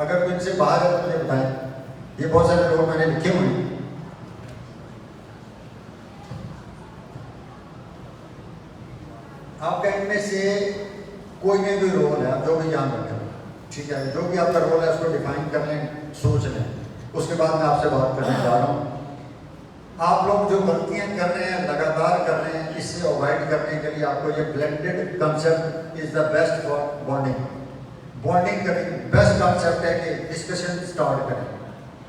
अगर कोई इनसे बाहर है तो मुझे बताएं। ये बहुत सारे लोग मैंने लिखे हुए हैं। आपका इनमें से कोई ना कोई रोल है, आप जो भी जान रखें, ठीक है, जो भी आपका रोल है उसको डिफाइन कर लें, सोच लें। उसके बाद मैं आपसे बात करने जा रहा हूँ। आप लोग जो गलतियां कर रहे हैं, लगातार कर रहे हैं, इससे अवॉइड करने के लिए आपको ये blended concept is the best for bonding. Bonding करें, बेस्ट कंसेप्ट है कि डिस्कशन स्टार्ट करें।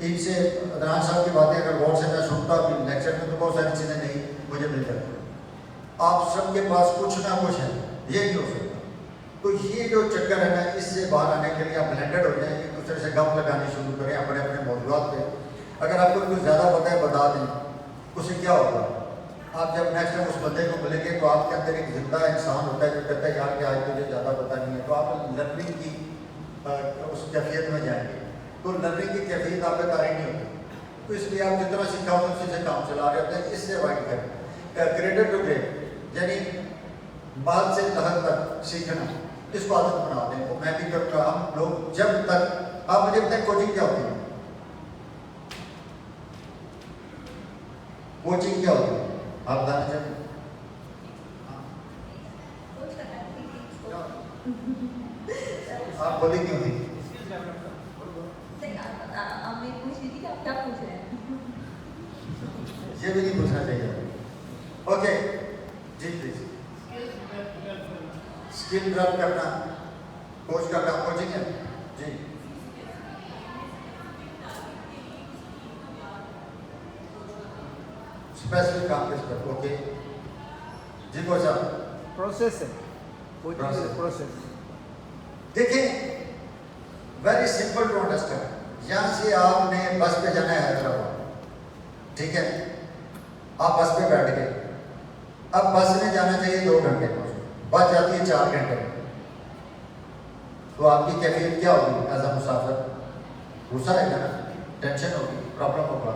इनसे अदनान साहब की बातें अगर गौर से मैं सुनता हूँ लेक्चर में तो बहुत सारी चीज़ें नहीं मुझे मिल जाती। आप सबके पास कुछ ना कुछ है, ये नहीं हो सकता। तो ये जो चक्कर है ना, इससे बाहर आने के लिए आप ब्लेंडेड हो जाए, एक दूसरे से गप लगानी शुरू करें अपने अपने मौजूद पे। अगर आपको कुछ ज़्यादा पता है बता दें, उससे क्या होगा, आप जब नेक्स्ट टाइम उस बंदे को मिलेंगे तो आपके अंदर एक जिंदा इंसान होता है जो कहता है यार कि आज मुझे ज़्यादा पता नहीं है, तो आप लर्निंग की उस कैफियत में जाएंगे। तो लर्निंग की कैफियत आप पे तारीफ नहीं होती, तो इसलिए आप जितना सीखा होता है उसी से काम चला रहे होते हैं। इससे अवॉइड करें। ग्रेडेड टू ग्रेड यानी बात से तहत तक सीखना, इसको आदत बना दें। तो मैं भी करता, हम लोग जब तक आप मुझे बताएं कोचिंग क्या होती है, कोचिंग क्या होती है आप बताना चाहते हैं? आप बोली क्यों थी? ये भी नहीं पूछना चाहिए। ओके जी प्लीज। स्किल डेवलप करना, कोच का काम कोचिंग है जी। स्पेसिफिक काम किस पर? ओके जी कोच साहब। प्रोसेस है, प्रोसेस। देखिए वेरी सिंपल टू अंडरस्टैंड। यहाँ से आपने बस पे जाना है हैदराबाद, ठीक है, आप बस पे बैठ गए। अब बस में जाना चाहिए 2 घंटे में, बस जाती है 4 घंटे में, तो आपकी कैफियत क्या होगी एज अ मुसाफिर? गुस्सा रहेगा ना, टेंशन होगी, प्रॉब्लम होगा।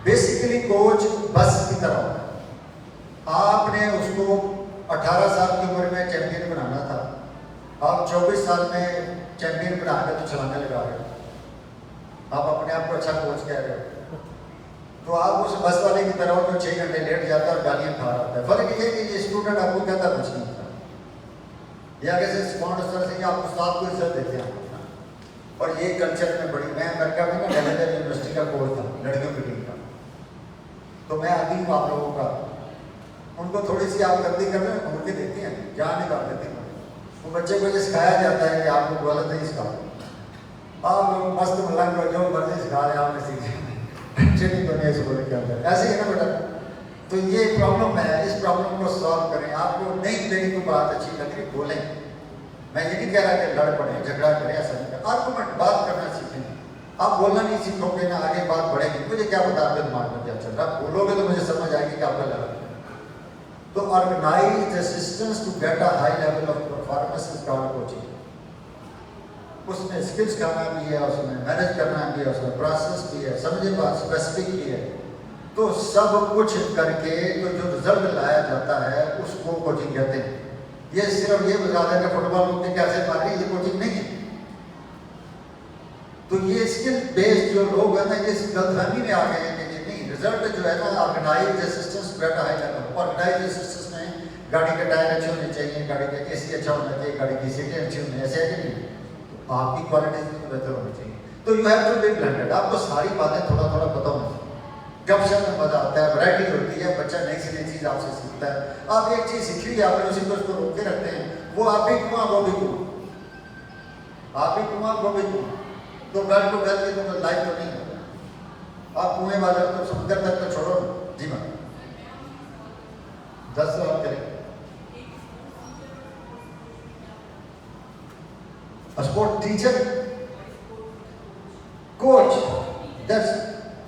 बेसिकली कोच बस की तरह होता है। आपने उसको 18 साल की उम्र में चैंपियन बनाना था, आप 24 साल में चैंपियन बना के तो चलाने लगा रहे हो। आप अपने आप को अच्छा कोच कह रहे हो, तो आप उस बस वाले की तरह जो 6 घंटे लेट जाता है और गालियाँ खा रहा है। फर्क ये है कि ये स्टूडेंट आपको कहता कुछ नहीं था, या कैसे स्पॉन्सर से आप उस्ताद को इज्जत देते हैं और ये कल्चर में बड़ी। मैं अमेरिका में ना डेलावेयर यूनिवर्सिटी का कोच था लड़कियों की टीम का, तो मैं आदि हूँ आप लोगों का। उनको थोड़ी सी आप गलती कर रहे हैं घूम के देखते हैं, जान निकाल देते हैं। वो बच्चे को ये सिखाया जाता है कि आपको गलत नहीं सिखा, आप लोग मस्त मलंग जो मर्जी सिखा रहे हैं आपने सीखे टेंशन तो नहीं स्कूल के अंदर, ऐसे ही है ना बेटा। तो ये प्रॉब्लम है, इस प्रॉब्लम को सॉल्व करें। आपको नहीं मेरी कोई बात अच्छी लग रही बोलें, मैं ये नहीं कह रहा कि लड़ पड़े झगड़ा करें, ऐसा नहीं कर। आर्गुमेंट बात करना सीखें। आप बोलना नहीं सीखोगे ना आगे बात बढ़ेगी। मुझे क्या पता आपके दिमाग में क्या चल रहा है, बोलोगे तो मुझे समझ आएगी कि आपका लड़ा। तो organize assistance to get a high level of performance is called coaching. उसमें स्किल्स करना भी है, उसमें मैनेज करना भी है, उसमें प्रोसेस भी है, समझे बात, स्पेसिफिक भी है। तो सब कुछ करके तो जो रिजल्ट लाया जाता है उसको कोचिंग कहते हैं। ये सिर्फ ये बता दें कि फुटबॉल को कैसे मारे, ये कोचिंग नहीं है। तो ये स्किल बेस्ड जो लोग हैं ना, ये गलतफहमी में आ गए हैं कि नहीं, रिजल्ट जो है ना ऑर्गेनाइज असिस्टेंस बेटा हाई लेवल। ऑर्गेनाइज असिस्टेंस में गाड़ी के टायर अच्छे होने चाहिए, गाड़ी का एसी अच्छा होना चाहिए, गाड़ी की सीटें अच्छी होनी, ऐसे है कि नहीं? तो आपकी क्वालिटी बेहतर होनी चाहिए। तो you have to be blended. आपको सारी बातें थोड़ा थोड़ा पता होना चाहिए। जब शब्द में मजा आता है, वैरायटी होती है, बच्चा नई से नई चीज़ आपसे सीखता है। आप एक चीज़ सीख ली, आपने उसी को उसको रोक के रखते हैं, वो आप भी कुआं वो भी कुआं, आप भी कुआं वो भी कुआं। तो घर को घर की तो लाइफ तो नहीं होगा। आप कुएं वाले तो समुद्र तक तो छोड़ो जी मैं 10 सवाल करें। Sport teacher coach, that's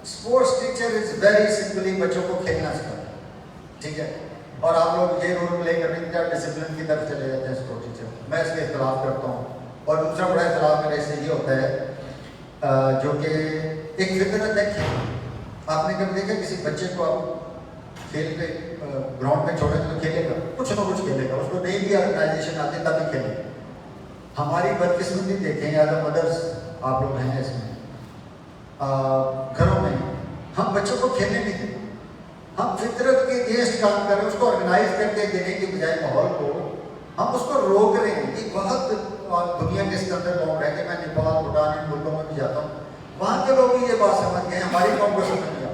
sports teacher is very simply बच्चों को खेलना सिखाता, ठीक है। और आप लोग ये रोल प्ले करने की डिसिप्लिन की तरफ चले जाते हैं स्पोर्ट्स टीचर। मैं इसके खिलाफ करता हूँ। और दूसरा बड़ा खिलाफ मेरे से ये होता है जो कि एक फितरत है खेल। आपने कभी देखा किसी बच्चे को आप खेल पे ग्राउंड में छोड़ेंगे तो खेलेगा, कुछ ना कुछ खेलेगा, उसको नहीं भी ऑर्गेनाइजेशन आती तभी खेलेगा। हमारी बदकिस्मती देखें एज अ मदर्स, आप लोग हैं इसमें, घरों में हम बच्चों को खेलने नहीं देते, हम फितरत के अगेंस्ट काम कर रहे हैं, उसको ऑर्गेनाइज करके देने के बजाय माहौल को हम उसको रोक रहे हैं। ये बहुत दुनिया के स्तर पर लोग है कि मैं नेपाल भूटान इन मुल्कों में भी जाता हूँ, वहाँ के लोग भी ये बात समझ गए, हमारी कौम को समझ गया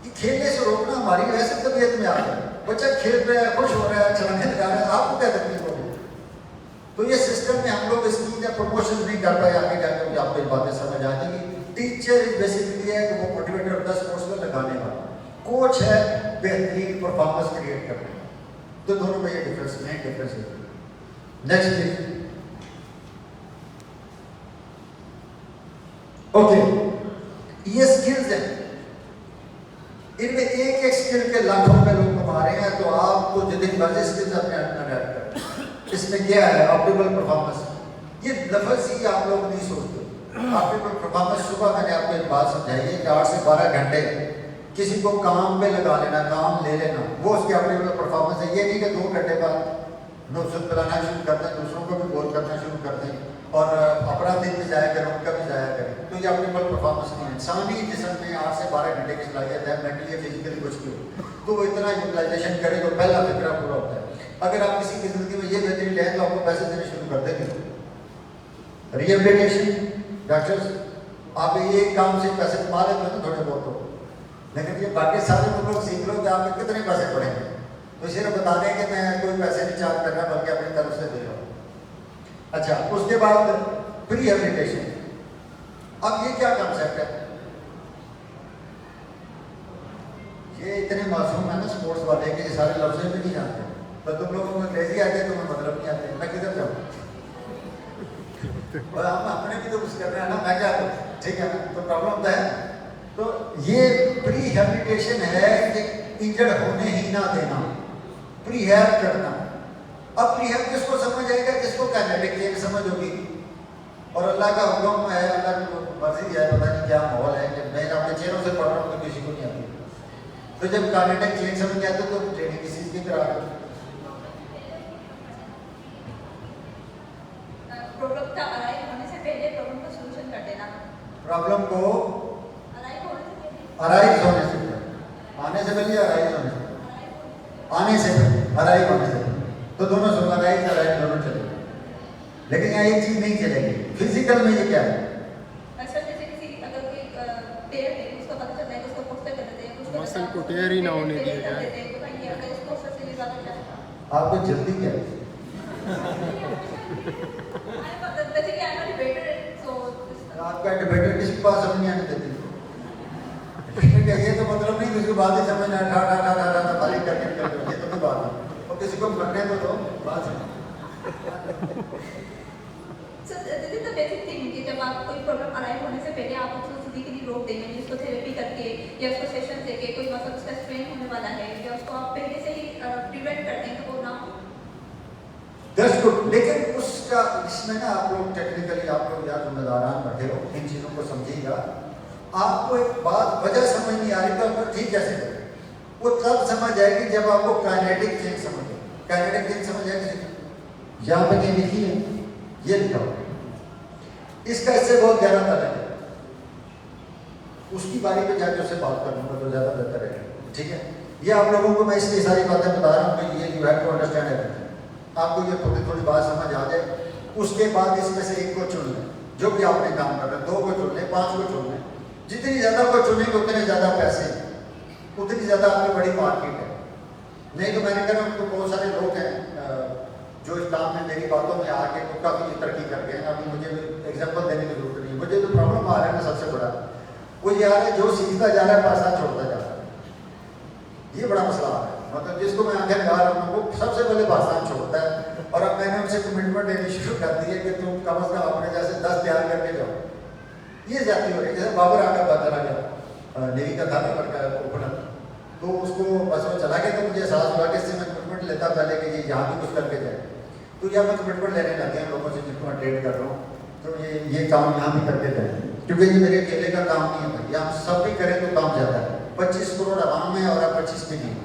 कि खेलने से रोकना हमारी वैसे तबीयत में आता है, बच्चा खेल रहा है, खुश हो रहा है, छलांगे लगा रहा है, आपको क्या तकलीफ होगी? तो ये सिस्टम में हम लोग इसकी प्रमोशन नहीं कर पाए, आगे जाकर भी आपको ये बातें समझ आ जाएगी। टीचर बेसिकली है कि वो मोटिवेटर होता है, स्पोर्ट्स में लगाने वाला, कोच है बेहतरीन परफॉर्मेंस क्रिएट करने वाला। तो दोनों में ये डिफरेंस नहीं, डिफरेंस है। Next please. ओके, ये स्किल्स हैं, इनमें एक एक स्किल के लाखों में लोग कमा रहे हैं, तो आपको जितनी मर्जी स्किल्स अपने अंदर ऐड करें। इसमें क्या है? Optimal performance. ये लफ्ज ही आप लोग नहीं सोचते। ऑप्टिमल परफॉर्मेंस, सुबह मैंने आपको एक बात समझाई है कि 8 से 12 घंटे किसी को काम पे लगा लेना, काम ले लेना, वो उसकी ऑप्टिमल परफॉर्मेंस है। ये नहीं कि 2 घंटे बाद नुस्खत पिलाना शुरू करते हैं, दूसरों को भी बोल करना शुरू करते हैं और अपना दिन भी जाया करें, उनका भी जाया करें, तो ये ऑप्टिमल परफॉर्मेंस नहीं है। इंसानी जिस्म में 8 से 12 घंटे की सलाहियत है, मेंटली फिजिकली कुछ भी हो, तो वो इतना यूटिलाइजेशन करे तो पहला फिक्रा पूरा होता है। अगर आप किसी की जिंदगी में ये बेहतरीन ले तो आपको पैसे देने शुरू कर देंगे। रिहेबिलिटेशन, डॉक्टर्स, आप ये काम से पैसे कमा लेते हैं ना थोड़े बहुत, तो लेकिन ये बाकी सारे लोग सीख लो कि आपके कितने पैसे पड़ेंगे, तो सिर्फ बता दें कि मैं कोई पैसे नहीं चार्ज कर रहा बल्कि अपनी तरफ से दे रहा हूँ। अच्छा, उसके बाद प्रीहेबिलिटेशन। अब ये क्या कॉन्सेप्ट है? ये इतने मासूम है ना स्पोर्ट्स वाले कि ये सारे लफ्ज़ भी नहीं जानते, तो तुम लोगों को अंग्रेजी आते तो मैं मतलब नहीं आते, मैं किधर जाऊँ? और हम अपने भी तो कुछ कर रहे हैं ना, मैं क्या करूँ? ठीक है ना, तो प्रॉब्लम तो है। तो ये प्रीहेबिलिटेशन है कि इंजर्ड होने ही ना देना, प्रीहेब करना। अब प्रीहेब किसको समझ आएगा? जिसको काइनेटिक चेंज समझ होगी, और अल्लाह का हुक्म है, अल्लाह की मर्जी है, पता नहीं क्या माहौल है कि मैं अपने चेहरों से पढ़ रहा हूँ तो किसी को नहीं आती। तो जब काइनेटिक चेंज समझ आते तो ट्रेनिंग किसी की करा दो। प्रॉब्लम का अराइव होने से पहले प्रॉब्लम का सॉल्यूशन कर देना। प्रॉब्लम को अराइव होने से पहले, अराइज होने से पहले, आने से पहले, अराइज होने से पहले, आने से पहले, अराइव होने से पहले, तो दोनों सुन, अराइज अराइव दोनों चलेंगे। लेकिन यहाँ एक चीज नहीं चलेगी, फिजिकल में ये क्या है? अच्छा, जैसे किसी अगर कोई टेयर है, उसका पता चलता है कि उसको पोस्टर कर देते हैं, उसको मसल को टेयर ही ना होने दिया जाए। देते हैं, तो भाई ये अगर इसको पोस्टर से ज्यादा क्या है? आपको जल्दी क्या है? जैसे कि आई एम डिबेटर, सो आपका डिबेटर किसी के पास समझ नहीं आने देती, ये तो मतलब नहीं किसी को बात ही समझ ना, ठा ठा ठा ठा ठा खाली करके निकल दो, ये तो कोई बात नहीं, और किसी को करने तो बात समझ। So this is the basic thing कि जब आप कोई प्रॉब्लम अराइव होने से पहले आप उसको फिजिकली रोक देंगे, उसको थेरेपी करके या उसको सेशन देके कोई मसल उसका स्ट्रेन होने वाला है या उसको आप पहले से ही प्रिवेंट कर देंगे वो ना हो। That's good. लेकिन उसका इसमें ना आप लोग टेक्निकली, आप लोग यार जिम्मेदारान बैठे हो, इन चीज़ों को समझिएगा। आपको एक बात वजह समझ नहीं आ रही तो आपको ठीक कैसे करें? वो तब समझ आएगी जब आपको काइनेटिक चेंज समझ आए। काइनेटिक चेंज समझ आएगी, यहाँ पे क्या लिखी है, ये लिखा हुआ, इसका इससे बहुत गहरा ताल्लुक है। उसकी बारी पे जाकर उससे बात करूँगा तो ज़्यादा बेहतर है, ठीक है? ये आप लोगों को मैं इसलिए सारी बातें बता रहा हूँ कि ये you have to understand everything. आपको ये थोड़ी थोड़ी बात समझ आ जाए, उसके बाद इसमें से एक को चुन लें, जो भी आपने काम कर रहे हैं, 2 को चुन लें, 5 को चुन लें। जितनी ज़्यादा को चुनेंगे उतने ज़्यादा पैसे, उतनी ज़्यादा आपकी बड़ी मार्केट है। नहीं तो मैंने कहा उनको बहुत सारे लोग हैं जो इस काम में मेरी बातों में आके तो काफ़ी तरक्की कर गए हैं। अभी मुझे एग्जाम्पल देने की जरूरत नहीं है। मुझे जो प्रॉब्लम आ रहा है ना सबसे बड़ा, वो ये आ रहा है जो सीखता जा रहा है पाकिस्तान छोड़ता जा रहा है। ये बड़ा मसला आ रहा है, मतलब जिसको मैं आखिर गा रहा हूँ वो सबसे पहले पाकिस्तान छोड़ता है। और अब मैंने उनसे कमिटमेंट देनी शुरू कर दी है कि तुम कम अज़ कम अपने जैसे 10 तैयार करके जाओ। ये जाती हो रही है। जैसे बाबर आका बात चला गया, नेवी का था ना लड़का ओपनर, तो उसको बस वो चला गया तो मुझे एहसास हुआ कि इससे मैं कमिटमेंट लेता पहले कि ये यहाँ भी कुछ करके जाए। तो यह मैं कमिटमेंट लेने लग गया लोगों से जिनको मैं ट्रेड कर रहा हूँ, तो ये काम यहाँ भी करके जाए, क्योंकि ये मेरे अकेले का काम नहीं है भाई, हम सब भी करें तो काम ज़्यादा है। 25 करोड़ आवाम है और आप 25 भी नहीं।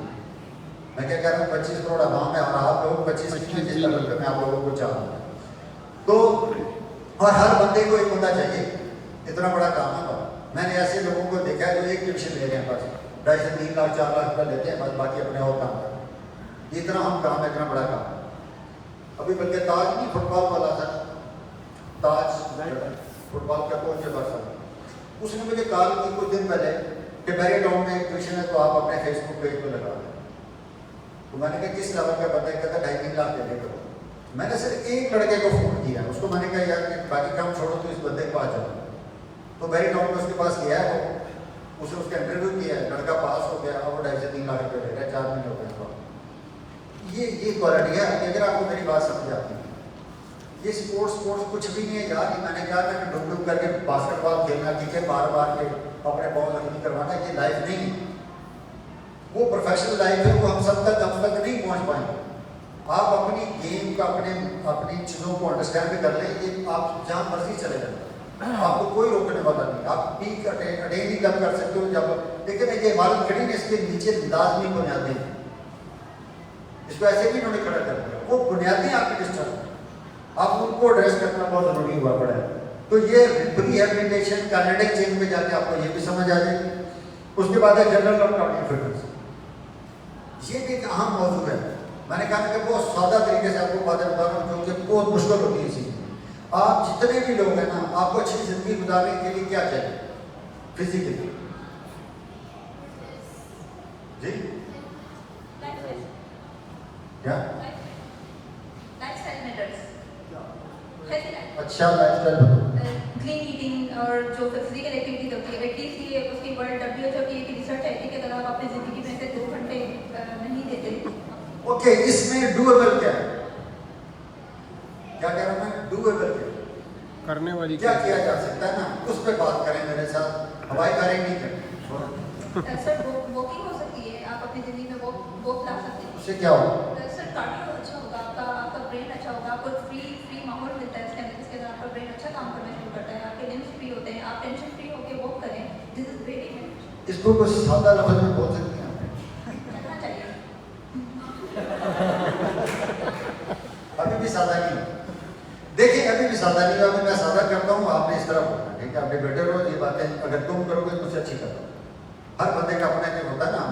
मैं क्या कह रहा हूँ, 25 करोड़ आवाम है और आप लोग 25 भी नहीं, जिस लेवल पर मैं आप लोगों को चाहूँगा। तो और हर बंदे को एक बंदा चाहिए, इतना बड़ा काम है। मैंने ऐसे लोगों को देखा है जो एक ट्यूशन ले रहे हैं, बस 2.5 से 3 लाख 4 लाख रुपया लेते हैं, बस बाकी अपने और काम करते हैं। इतना हम काम है, इतना बड़ा काम है। अभी बल्कि ताज नहीं, फुटबॉल वाला था, ताज फुटबॉल का कोच है बरसा, उसने मुझे कॉल की कुछ दिन पहले कि मेरे टाउन में एक ट्यूशन है तो आप अपने फेसबुक पेज पर लगा दें। तो मैंने कहा किस लेवल का बंदा, कहता 2.5-3 लाख दे करो। मैंने सिर्फ एक लड़के को फोन किया, उसको मैंने कहा यार बाकी काम छोड़ो तो इस बंदे के पास जाओ। तो मेरे टाउन में उसके पास गया है, वो उसने उसका इंटरव्यू किया है, लड़का पास हो गया, वो 2.5 से 3 लाख रुपये ले रहा है, 4 महीने हो गए इसको। ये क्वालिटी है। अगर आपको मेरी बात समझ आती है, ये स्पोर्ट्स कुछ भी नहीं है यार। ये मैंने कहा था कि डुब करके बास्केटबॉल खेलना, ठीक है, बार के अपने बॉल नहीं करवाना, ये लाइफ नहीं है। वो प्रोफेशनल लाइफ है, वो हम तक नहीं पहुंच पाएंगे। आप अपनी गेम का अपनी चीज़ों को अंडरस्टैंड कर लें, ये आप जहाँ मर्जी चले जाए, आपको कोई रोकने वाला नहीं। आप पीक अटेन ही कब कर सकते हो जब, लेकिन ये इमारत खड़ी है, इसके नीचे लाजमी बुनियादें हैं, इसको ऐसे भी इन्होंने खड़ा कर दिया। वो बुनियादें आपकी डिस्टर्ब, आप उनको एड्रेस करना बहुत जरूरी हुआ पड़ा है। तो ये रिहेबिलिटेशन काइनेटिक चेंज में जाके आपको ये भी समझ आ जाएगी। उसके बाद है जनरल और कार्डियक फिटनेस, ये भी एक अहम मौजूद है। मैंने कहा कि बहुत सादा तरीके से आपको बातें बता रहा हूँ, क्योंकि बहुत मुश्किल होती है चीज़। आप जितने भी लोग हैं ना, आपको अच्छी जिंदगी गुजारने के लिए क्या चाहिए फिजिकली जी? क्या अच्छा लाइफस्टाइल बताओ। क्लीन ईटिंग और जो फिजिकल एक्टिविटीज होती है, एटलीस्ट ये उसकी वर्ल्ड WHO की एक रिसर्च है कि अगर आप अपनी जिंदगी में से 2 घंटे नहीं देते। ओके, इसमें डूएबल क्या है? क्या कह रहा मैं? डूएबल क्या करने वाली क्या किया जा सकता है ना, उस पर बात करें मेरे साथ। हवाई कार नहीं करें सर, वॉकिंग हो सकती है, आप अपनी जिंदगी में वॉक ला सकते हैं। उससे क्या होगा? सर, कार्डियो अच्छा होगा, आपका ब्रेन अच्छा होगा, आपको फ्री माहौल मिलता है इसके अंदर, आपका ब्रेन अच्छा काम करना शुरू करता है, आपके लिम्स फ्री होते हैं, आप टेंशन फ्री होकर वॉक करें। दिस इज वेरी इसको कुछ सादा लफ्ज में बोल सकते हैं करना चाहिए। अभी भी सादा नहीं है, देखिए अभी भी सादा नहीं है। अभी मैं सादा करता हूँ, आपने इस तरह बोलना, ठीक है? आपने बेटे रोज ये बातें अगर तुम करोगे तो मुझसे अच्छी करो। हर बंदे का अपना एक होता है ना,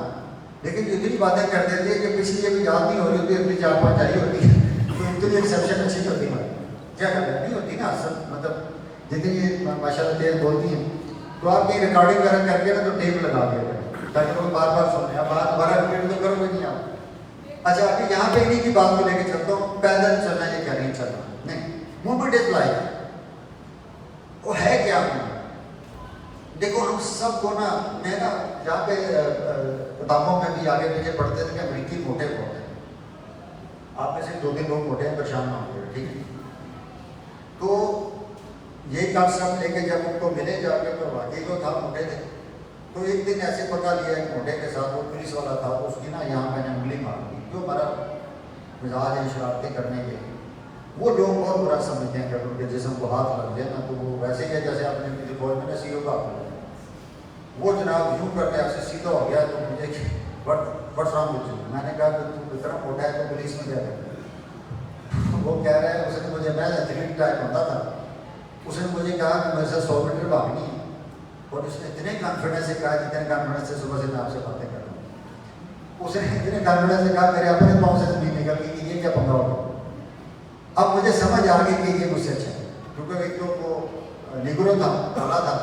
लेकिन इतनी बातें कर देती है कि पिछली अभी याद नहीं हो रही होती, अपनी 4-5 आई होती है, तो इतनी रिसेप्शन अच्छी होती है। क्या करते नहीं होती ना असल, मतलब जितनी ये माशाल्लाह तेज बोलती हैं, तो आप कहीं रिकॉर्डिंग वगैरह करके ना तो टेप लगा दिया ताकि लोग बार बार सुने। अब बात दोबारा रिपीट तो करोगे नहीं आप। अच्छा, अभी यहाँ पे इन्हीं की बात को लेकर चलता हूँ। पैदल चलना ये क्या नहीं चलना, नहीं, मूवमेंट इज लाइफ। वो है क्या? देखो हम सबको ना, मैं ना जहाँ पे किताबों में भी आगे पीछे पढ़ते थे कि अमरीकी मोटे बहुत हैं, आप में से 2-3 लोग मोटे हैं, परेशान ना होंगे, ठीक है? तो ये कॉन्सेप्ट लेके जब उनको मिले जाके तो वाकई तो था मोटे थे। तो एक दिन ऐसे पता लिया एक मोटे के साथ, वो पुलिस वाला था, उसकी ना यहाँ मैंने उंगली मार दी, जो हमारा मिजाज है शरारतें करने के। वो लोग बहुत बुरा समझते हैं कि उनके जिस्म को हाथ लग जाए ना, तो वो वैसे ही है जैसे आपने किसी फौज में सीओ का हाथ लग जाए। वो जनाब यूँ करके आपसे सीधा हो गया तो मुझे बट रॉन्ग विद यू। मैंने कहा कि तू इतना मोटा है तो पुलिस में क्या करता? वो कह रहा है, उसने मुझे, मैं एथलीट टाइप होता था, उसने मुझे कहा कि मेरे साथ 100 मीटर भागनी है, और उसने इतने कॉन्फिडेंस से कहा, जितने कॉन्फिडेंस से सुबह से मैं आपसे बातें कर रहा हूँ, उसने इतने कॉन्फिडेंस से कहा मेरे अपने पाँव से जमीन निकल गई कि ये क्या पंगा होगा। अब मुझे समझ आ गई कि ये मुझसे अच्छा है, क्योंकि एक तो वो निगरो था, काला था,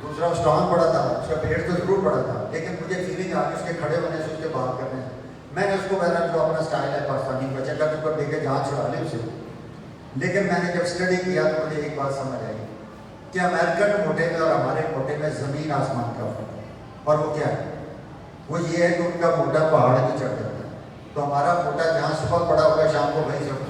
दूसरा स्ट्रॉन्ग पड़ा था, उसका पेट तो जरूर पड़ा था, लेकिन मुझे फीलिंग आ गई उसके खड़े होने से, उसके बात करने से। मैंने उसको बहरहाल जो अपना स्टाइल है पाकिस्तानी बच्चे का ऊपर देखे जहाँ छुड़ा ली उसे। लेकिन मैंने जब स्टडी किया तो मुझे एक बात समझ आई कि अमेरिकन मोटे में और हमारे मोटे में ज़मीन आसमान का फर्क है। और वो क्या है? वो ये है कि उनका मोटा पहाड़ भी चढ़ जाता है, तो हमारा मोटा जहाँ सुबह पड़ा होगा शाम को वहीं से।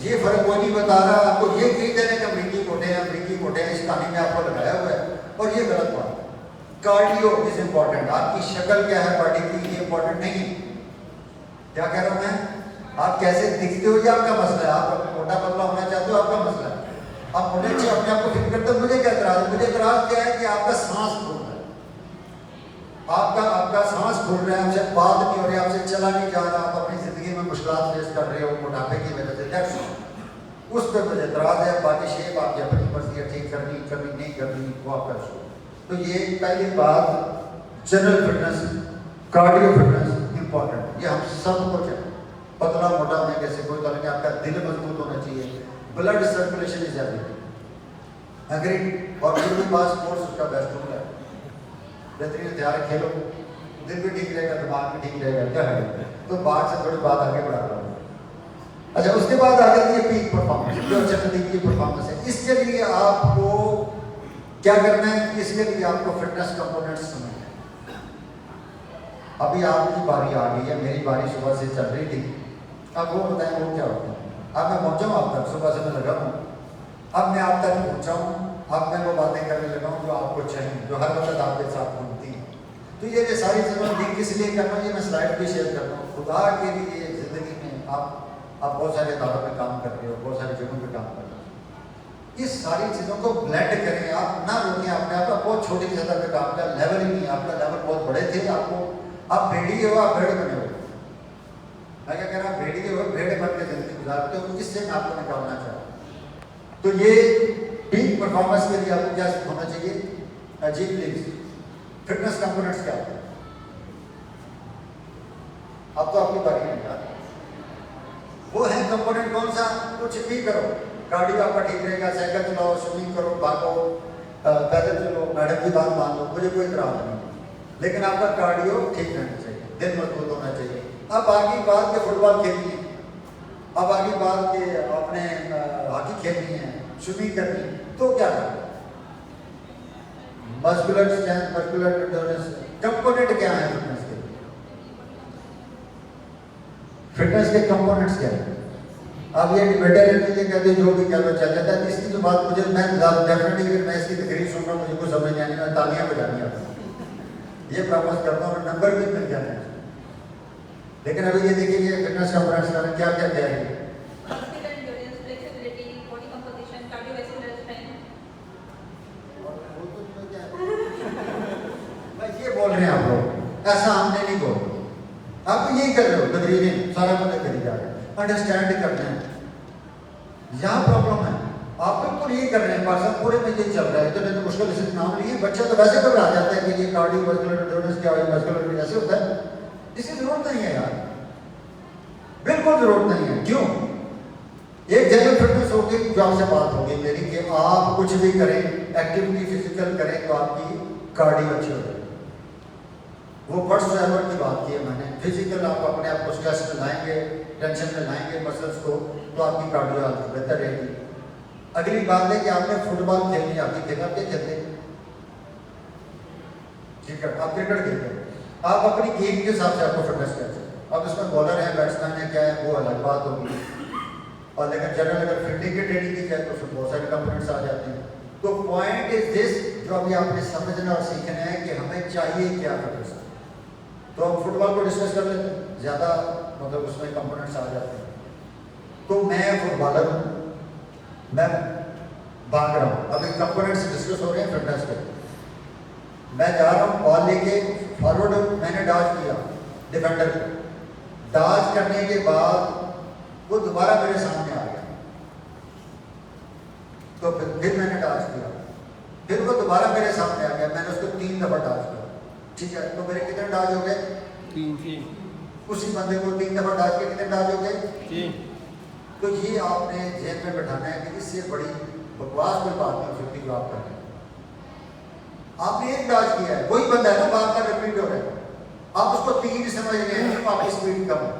ये फर्क वो नहीं बता रहा आपको, ये कही देने कि अमरीकी मोटे हैं, अमरीकी मोटे हैं, इस कहानी में आपको लगाया हुआ है, और ये गलत बात है। Cardio is important. आपकी शक्ल क्या है बॉडी की, ये इम्पॉर्टेंट नहीं। क्या कह रहा हूँ मैं? आप कैसे दिखते हो ये आपका मसला है। आप मोटा पतला होना चाहते हो, आपका मसला है। आप मोटे अच्छे अपने आप को फिट करते हो, मुझे क्या एतराज है? मुझे एतराज क्या है कि आपका सांस फूल रहा है, आपका सांस फूल रहा है, आपसे बात नहीं हो रही, आपसे चला नहीं जा रहा, आप अपनी जिंदगी में मुश्किलात फेस कर रहे हो मोटापे की वजह से। उस पर मुझे एतराज़ है। बाकी शेप आपकी अपनी मर्जी है, ठीक करनी करनी नहीं करनी वो आपका शो। तो ये पहली बात, general fitness, cardio fitness important है। ये हम सबको चाहिए। पतला मोटा होने कैसे कोई बात नहीं, आपका दिल मजबूत होना चाहिए, blood circulation is everything. Agree. और फिर भी पास कोर्स उसका बेस्ट होगा, बेहतरीन हथियार है, खेलो, दिल भी ठीक रहेगा, दिमाग भी ठीक रहेगा, क्या है। तो बात से थोड़ी बात आगे बढ़ा रहा हूँ। अच्छा, उसके बाद आ जाती है पीक परफॉर्मेंस, जो चलने की परफॉर्मेंस है। इसके लिए आपको क्या करना है? इसके लिए आपको फिटनेस कंपोनेंट्स समझना है। अभी आपकी बारी आ गई है, मेरी बारी सुबह से चल रही थी। अब वो बताएं वो क्या होता है। अब मैं पहुंचा हूँ आप तक, सुबह से मैं लगा हूँ, अब मैं आप तक पहुंचा हूँ, अब मैं वो बातें करने लगा हूँ जो आपको चाहिए, जो हर वक्त आपके साथ घूमती हैं। तो ये सारी चीज़ों लिंक किस लिए करना है, ये मैं स्लाइड भी शेयर करता हूँ। खुदा के लिए ज़िंदगी में आप बहुत सारे इदारों में काम कर रहे हो, बहुत सारी जगहों पर काम कर रहे हो, इस सारी चीज़ों को ब्लेंड करें। आप ना रोकें अपने आप। बहुत छोटी सतह पे काम का लेवल ही नहीं है, आपका लेवल बहुत बड़े थे। आपको आप भेड़िए हो, आप भेड़ बने हो। मैं क्या कह रहा हूँ, भेड़िए हो, भेड़ बन के जिंदगी गुजारते हो। इससे मैं आपको निकालना चाहता हूँ। तो ये पीक परफॉर्मेंस के लिए आपको क्या होना चाहिए? जी प्लीज, फिटनेस कंपोनेंट्स क्या होते हैं? अब तो आपकी बारी है यार। वो है कंपोनेंट कौन सा? कुछ भी करो, कार्डियो आपका ठीक रहेगा, साइकिल चलाओ, स्विमिंग करो, भागो, पैदल चलो, मैडम की बात मान लो, मुझे कोई इतराज नहीं, लेकिन आपका कार्डियो ठीक रहना चाहिए, दिल मजबूत होना चाहिए। अब आगे बात के फुटबॉल खेलनी है, अब आगे बात के आपने हॉकी खेलनी है, स्विमिंग करनी है, तो क्या करना? Muscular strength, muscular endurance component क्या है फिटनेस के? फिटनेस के कंपोनेंट्स क्या है? अब ये डिबेटर है, ये कहते जो भी कहना चल जाता है। इसकी जो बात मुझे, मैं डेफिनेटली मैं इसकी तकरीर सुन रहा हूँ, मुझे कुछ समझ नहीं आनी, मैं तालियां बजानी आता हूँ, ये प्रॉमिस करता हूँ, नंबर भी मिल जाते हैं। लेकिन अभी ये देखिए ये फिटनेस कंपोनेंट्स का क्या क्या क्या है? ये बोल रहे हैं आप लोग, ऐसा हमने नहीं बोल, आप तो यही कर रहे हो, तकरीरें सारा कुछ करी जा रहे हैं, अंडरस्टैंड करते हैं। यहाँ प्रॉब्लम है, आप बिल्कुल यही कर रहे हैं, पाकिस्तान पूरे में यही चल रहा है। इतने तो मुश्किल से नाम लिए, बच्चा तो वैसे घबरा जाता है कि ये कार्डियोवैस्कुलर एंड्योरेंस क्या है, मस्कुलर ऐसे होता है। इसकी जरूरत नहीं है यार, बिल्कुल जरूरत नहीं है। क्यों? एक जनरल फिटनेस होगी जो आपसे बात होगी मेरी कि आप कुछ भी करें, एक्टिविटी फिजिकल करें तो आपकी कार्डियो अच्छी हो जाएगी। वो फर्स्ट लेवल की बात की है मैंने। फिजिकल आप अपने आप को स्ट्रेस में लाएंगे, टेंशन में लाएंगे मसल्स को, तो आपकी कार्डियो हालत बेहतर रहेगी। अगली बात है कि आपने फुटबॉल खेलनी, आपकी खेलना क्या खेलते हैं, क्रिकेट, आप क्रिकेट खेलते हैं, आप अपनी गेम के हिसाब से आपको फिटनेस कहते हैं। अब इसमें बॉलर है, बैट्समैन है, क्या है, वो अलग बात होगी। और लेकिन जनरल अगर फील्डिंग की ट्रेनिंग की जाए तो उसमें बहुत सारे कंपोनेंट्स आ जाते हैं। तो पॉइंट इज दिस, जो अभी आपने समझना और सीखना है कि हमें चाहिए क्या फिटनेस। तो हम फुटबॉल को डिस्कस कर लेते हैं, ज़्यादा मतलब उसमें कंपोनेंट्स आ जाते हैं। तो मैं फुटबॉलर हूँ, मैं भाग रहा हूँ, अभी कंपोनेंट्स डिस्कस हो रहे हैं फिटनेस के। मैं जा रहा हूँ बॉल लेके फॉरवर्ड, मैंने डॉज किया डिफेंडर को, डॉज करने के बाद वो दोबारा मेरे सामने आ गया, तो फिर मैंने डॉज किया, फिर वो दोबारा मेरे सामने आ गया, मैंने उसको 3 दफा डॉज किया, ठीक है। तो मेरे कितने डॉज हो गए? 3। उसी बंदे को 3 दफा डॉज के कितने डॉज हो गए? 3। तो ये आपने जेब में बैठाना है कि इससे बड़ी बकवास कोई बात नहीं हो सकती जो आप कर रहे हैं। आपने एक डॉज किया है, वही बंदा है ना, बार बार रिपीट हो रहा है, आप उसको 3 समझ रहे हैं, क्यों? आपकी स्पीड कम है।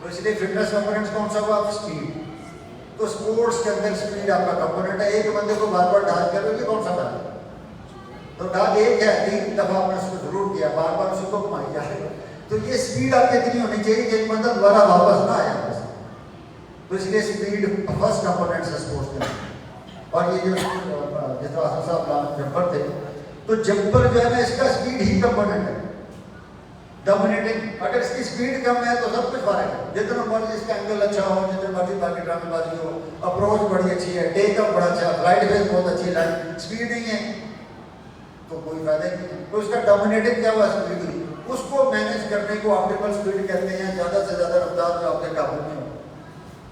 तो इसलिए फिटनेस कंपोनेंट्स कौन सा हुआ? स्पीड। तो स्पोर्ट्स के अंदर स्पीड आपका कंपोनेंट है। एक बंदे को बार बार डॉज कर रहे हो, कौन सा डॉज है? तो डॉज एक है, 3 दफा आपने उसको जरूर किया, बार बार उसको घुमाई जा रहे हो। तो ये स्पीड आपकी इतनी होनी चाहिए कि एक बंदा दोबारा वापस ना आया बस। तो इसलिए स्पीड फर्स्ट कंपोनेंट है स्पोर्ट्स में। और ये जो जिस तरह साहब जंपर थे, तो जंपर जो है ना, इसका स्पीड ही कंपोनेंट है, डोमिनेटिंग। अगर इसकी स्पीड कम है तो सब कुछ फर्क है, जितना मर्जी इसका एंगल अच्छा हो, जितना मर्जी बाकी ड्रामेबाजी हो, अप्रोच बड़ी अच्छी है, टेकअप बड़ा अच्छा, फ्लाइट फेस बहुत अच्छी है, स्पीड नहीं है तो कोई फायदा ही नहीं है। तो इसका डोमिनेटिंग क्या हुआ? स्पीड हुई। उसको मैनेज करने को ऑप्टिमल स्पीड कहते हैं, ज़्यादा से ज़्यादा रफ्तार जो आपके काबू में हो।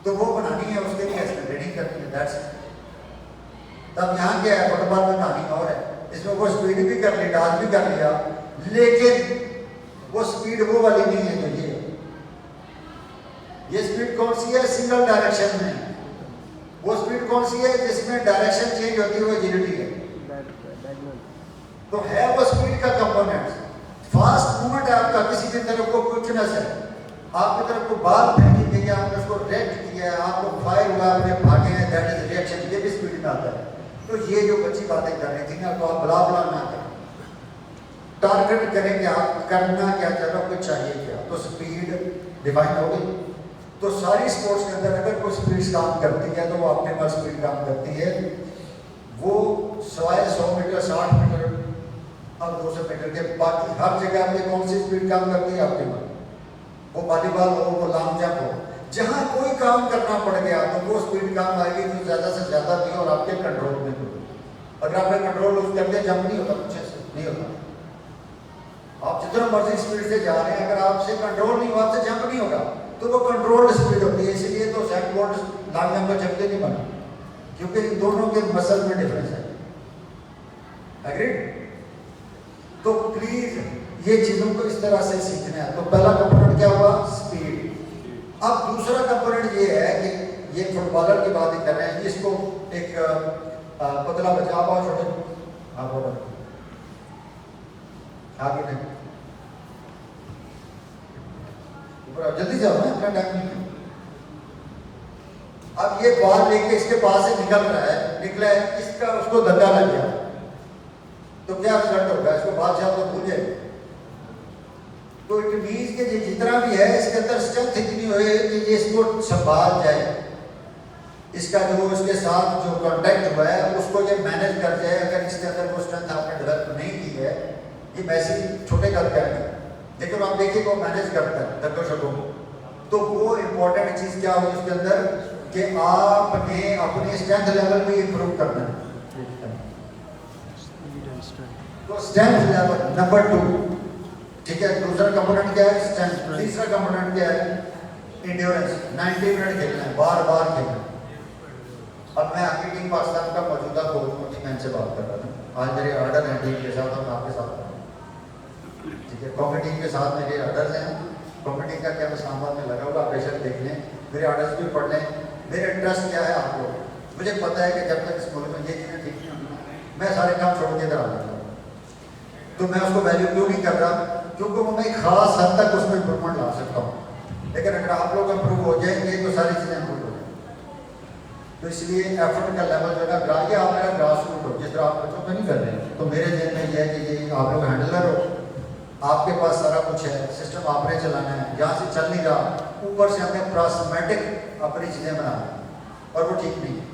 तो वो बनानी है, उसके लिए इसमें ट्रेनिंग करनी है, दैट्स इट। तब यहाँ क्या है, फुटबॉल में कहानी और है, इसमें वो स्पीड भी कर ली, डांस भी कर लिया, लेकिन वो स्पीड वो वाली नहीं है जो ये स्पीड कौन सी है, सिंगल डायरेक्शन में। वो स्पीड कौन सी है जिसमें डायरेक्शन चेंज होती है, वो एजिलिटी है। तो है वो स्पीड का कंपोनेंट। फास्ट मूवमेंट है आपका, किसी की तरफ को क्विकनेस है, आपकी तरफ को बाल फेंकी गई है, आपने उसको रेक्ट किया है, आपको फायर हुआ, आपने भागे हैं, दैट इज रिएक्शन, ये भी स्पीड में आता है। तो ये जो बच्ची बातें कर रही थी ना, तो आप बला बला ना करें, टारगेट करें कि आप करना क्या चाह रहे हो, कुछ चाहिए क्या, तो स्पीड डिफाइन हो गई। तो सारी स्पोर्ट्स के अंदर अगर कोई स्पीड काम करती है तो वो अपने पास स्पीड काम करती है, वो सवाए 100 मीटर 60 मीटर अब 200 मीटर के, बाकी हर जगह पे कौन सी स्पीड काम करती है आपके पास, वो वॉलीबॉल हो, वो लॉन्ग जंप हो, जहाँ कोई काम करना पड़ गया तो वो स्पीड काम आएगी जो ज़्यादा से ज़्यादा भी और आपके कंट्रोल में हो। अगर आपने कंट्रोल लूज कर दिया, जंप नहीं होता, कुछ ऐसे नहीं होता। आप जितना मर्जी स्पीड से जा रहे हैं, अगर आपसे कंट्रोल नहीं हुआ तो जंप नहीं होगा, तो वो कंट्रोल्ड स्पीड होती है। इसलिए तो सेट बोर्ड लॉन्ग जंप का जंप नहीं बना, क्योंकि इन दोनों के मसल में डिफरेंस है। एग्रीड? तो प्लीज ये चीजों को इस तरह से सीखना है। तो पहला कंपोनेंट क्या हुआ, स्पीड। अब दूसरा कंपोनेंट ये है कि ये फुटबॉलर की बात कर रहे हैं, इसको एक पतला बच्चा, आप आओ छोटे, आप बोलो आगे नहीं, जल्दी जाओ ना, इतना टाइम नहीं है। अब ये बॉल लेके इसके पास से निकल रहा है, निकला है, इसका उसको धक्का लग गया तो क्या रिजल्ट होगा, इसको बादशाह तो भूल जाए। तो इट मींस के जितना भी है इसके अंदर स्ट्रेंथ इतनी हो कि ये इसको संभाल जाए, इसका जो इसके साथ जो कांटेक्ट हुआ है उसको ये मैनेज कर जाए। अगर इसके अंदर वो स्ट्रेंथ आपने डेवलप नहीं की है, ये वैसे ही छोटे करते हैं, लेकिन आप देखिए वो मैनेज करता है धक्को शक्कों को। तो वो इम्पोर्टेंट चीज़ क्या होगी उसके अंदर कि आपने अपने स्ट्रेंथ लेवल भी इम्प्रूव करना है। तो स्ट्रेंथ लेवल नंबर 2, ठीक है। दूसरा कंपोनेंट क्या है, स्ट्रेंथ। तीसरा कंपोनेंट क्या है, इंड्योरेंस। 90 मिनट खेलना है, बार बार खेलना है। अब मैं आपकी टीम पाकिस्तान का मौजूदा कोच मोती मैन से बात कर रहा था। आज मेरे ऑर्डर हैं टीम के साथ, हम आपके साथ, ठीक है। कॉम्पिटिंग के साथ मेरे ऑर्डर्स हैं, कॉम्पिटिंग का क्या इस्लामाबाद में लगा हुआ, बेशक देख लें, मेरे ऑर्डर्स भी पढ़ लें। मेरा इंटरेस्ट क्या है आपको, मुझे पता है कि जब तक इस मुल्क में ये चीज़ें ठीक नहीं होंगी मैं सारे काम छोड़ के इधर आ जाता हूँ। तो मैं उसको वैल्यू क्यों नहीं कर रहा, क्योंकि वो मैं एक खास हद तक उसमें इम्प्रूवमेंट ला सकता हूँ, लेकिन अगर आप लोग इम्प्रूव हो जाएंगे तो सारी चीज़ें इम्प्रूव हो जाएंगी। तो इसलिए एफर्ट का लेवल जो है ना, ये आप मेरा ग्रास रूट हो, जिस तरह आप बच्चों पर नहीं कर रहे हैं। तो मेरे जहन में ये है कि ये आप लोग हैंडलर हो, आपके पास सारा कुछ है, सिस्टम आपने चलाना है, जहाँ से चल नहीं रहा ऊपर से हमें प्रास्मेटिक अपनी चीज़ें बनाना है, और वो ठीक नहीं है।